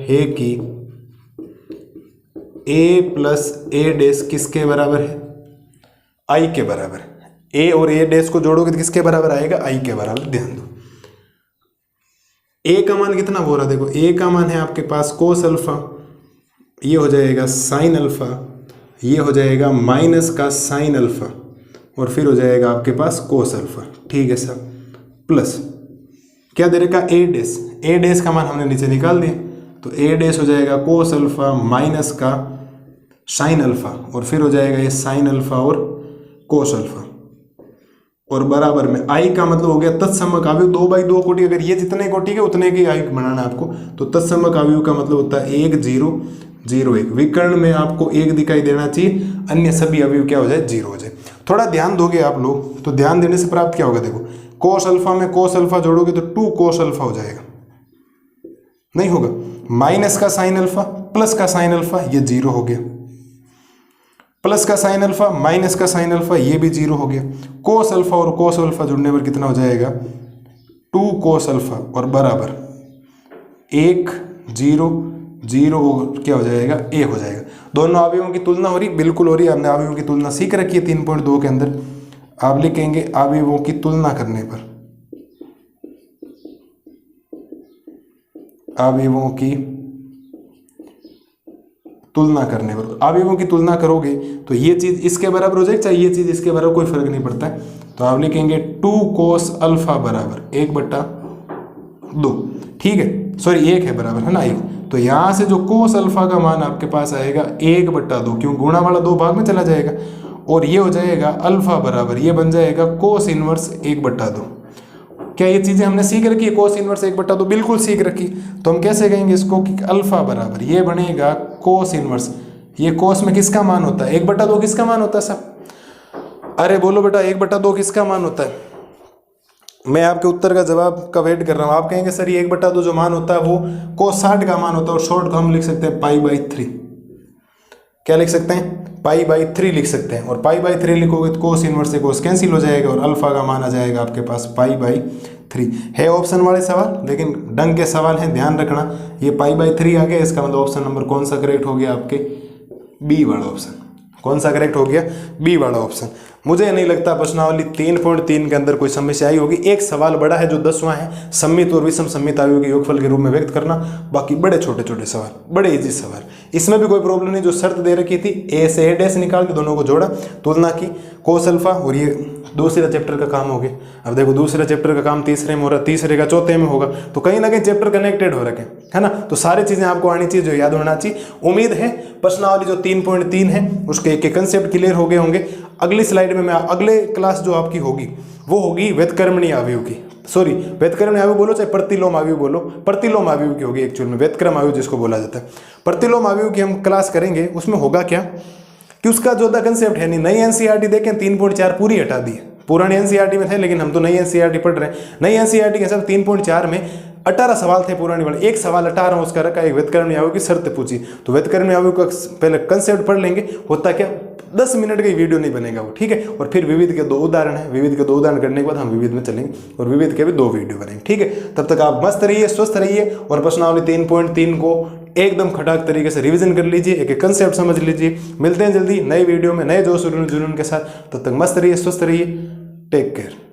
Speaker 1: है कि a प्लस ए डैश किसके बराबर है, आई के बराबर है। a और ए डैश को जोड़ोगे तो किसके बराबर आएगा, आई के बराबर। ध्यान दो a का मान कितना बोल रहा, देखो a का मान है आपके पास कोस अल्फा, ये हो जाएगा साइन अल्फा, ये हो जाएगा माइनस का साइन अल्फा और फिर हो जाएगा आपके पास कोस अल्फा। ठीक है सर, प्लस क्या दे रखा, ए डैश। ए डैश का मान हमने नीचे निकाल दिया तो ए डैश हो जाएगा कोस अल्फा माइनस का साइन अल्फा और फिर हो जाएगा ये साइन अल्फा और कोस अल्फा और बराबर में आई का मतलब हो गया तत्समक अवयव 2/2 कोटि। अगर ये जितने कोटि के उतने की आई बनाना आपको, तो तत्समक अवयव का मतलब होता है 1 0 0 1। विकर्ण में आपको 1 दिखाई देना चाहिए, अन्य सभी अवयव क्या हो जाए, 0 हो जाए। थोड़ा ध्यान दोगे आप लोग तो ध्यान देने से प्राप्त क्या होगा, देखो कोस अल्फा में कोस अल्फा जोड़ोगे तो 2 कोस अल्फा हो जाएगा, नहीं होगा। माइनस का साइन अल्फा प्लस का साइन अल्फा, ये 0 हो गया। प्लस का साइन अल्फा माइनस का साइन अल्फा, ये भी 0 हो गया। कोस अल्फा और कोस अल्फा जुड़ने पर कितना हो जाएगा, 2 कोस अल्फा और बराबर 1 0 0 क्या हो जाएगा, ए हो जाएगा। दोनों अवयवों की तुलना हो रही, बिल्कुल हो रही। हमने अवयवों की तुलना सीख रखी है 3.2 के अंदर। आप लिखेंगे अवयवों की तुलना करने पर, अवयवों की तुलना करने पर, अवयवों की तुलना करोगे तो ये चीज़ इसके बराबर हो जाएगी, चाहे ये चीज़ इसके बराबर, कोई फर्क नहीं पड़ता है। तो आप लिखेंगे 2 cos अल्फा बराबर 1/2, ठीक है, सॉरी 1 है बराबर, है ना 1। तो यहाँ से जो cos अल्फा का मान आपके पास आएगा 1/2, क्यों गुणा वाला 2 भाग में चला जाएगा, और ये हो जाएगा अल्फा बराबर, ये बन जाएगा cos इनवर्स 1/2। क्या ये चीज़ें हमने सीख रखी है? cos इनवर्स 1/2 बिल्कुल सीख रखी। तो हम कैसे कहेंगे इसको कि अल्फा बराबर ये बनेगा cos इनवर्स, ये cos में किसका मान होता है? 1/2 किसका मान होता है सब? अरे बोलो बेटा 1/2 किसका मान होता है? मैं आपके उत्तर का जवाब का वेट कर रहा हूँ। आप कहेंगे सर ये 1/2 जो मान होता है वो cos 60 का मान होता है, और शॉर्ट को हम लिख सकते हैं π/3। क्या लिख सकते हैं? π/3 लिख सकते हैं, और π/3 लिखोगे तो cos इनवर्स से cos कैंसिल हो जाएगा और अल्फा का मान आ जाएगा आपके पास π/3। है ऑप्शन वाले सवाल, लेकिन ढंग के सवाल हैं, ध्यान रखना। ये π/3 आ गया, इसका मतलब ऑप्शन नंबर कौन सा करेक्ट हो गया आपके? बी वाला ऑप्शन। कौन सा करेक्ट हो गया? बी वाला ऑप्शन। मुझे नहीं लगता प्रश्नावली 3.3 के अंदर कोई समस्या आई होगी। एक सवाल बड़ा है जो 10वां है, सम्मित और विषम सम्मित आयु के योगफल के रूप में व्यक्त करना, बाकी बड़े छोटे छोटे सवाल, बड़े इजी सवाल। इसमें भी कोई प्रॉब्लम नहीं। जो शर्त दे रखी थी ए से ए डैश निकाल के दोनों को जोड़ा, तुलना की, cos अल्फा, और ये दूसरे चैप्टर का काम हो गया। अब देखो दूसरे चैप्टर का काम तीसरे में हो रहा है, तीसरे का चौथे में होगा, तो कहीं ना कहीं चैप्टर कनेक्टेड हो रखे, है ना। तो सारी चीजें आपको आनी चाहिए, जो याद होना चाहिए। उम्मीद है प्रश्नावली जो 3.3 है उसके एक एक कंसेप्ट क्लियर हो गए होंगे। अगली स्लाइड में मैं अगले क्लास जो आपकी होगी वो होगी व्युत्क्रमणीय अवयव की, सॉरी व्युत्क्रमणीय अवयव बोलो चाहे प्रतिलोम अवयव बोलो, प्रतिलोम अवयव की होगी एक्चुअल में, व्युत्क्रम अवयव जिसको बोला जाता है। प्रतिलोम अवयव की हम क्लास करेंगे। उसमें होगा क्या कि उसका जो कंसेप्ट है, नहीं नई एनसीईआरटी देखें 3.4 पूरी हटा दी। पुरानी एनसीईआरटी में थे, लेकिन हम तो नई एनसीईआरटी पढ़ रहे हैं। नई एनसीईआरटी के सब 3.4 में 18 सवाल थे पुरानी वाले, एक सवाल 18 उसका रखा, एक व्युत्क्रमणीय अवयव की शर्त पूछी। तो व्युत्क्रमणीय अवयव का पहले कंसेप्ट पढ़ लेंगे। होता क्या 10 मिनट का वीडियो नहीं बनेगा वो, ठीक है। और फिर विविध के 2 उदाहरण है, विविध के 2 उदाहरण करने के बाद हम विविध में चलेंगे और विविध के भी 2 वीडियो बनेंगे, ठीक है। तब तक आप मस्त रहिए, स्वस्थ रहिए, और प्रश्नावली 3.3 को एकदम खटाक तरीके से रिवीजन कर लीजिए, एक एक कंसेप्ट समझ लीजिए। मिलते हैं जल्दी नए वीडियो में नए जोश जुनून के साथ। तब तक मस्त रहिए, स्वस्थ रहिए, टेक केयर।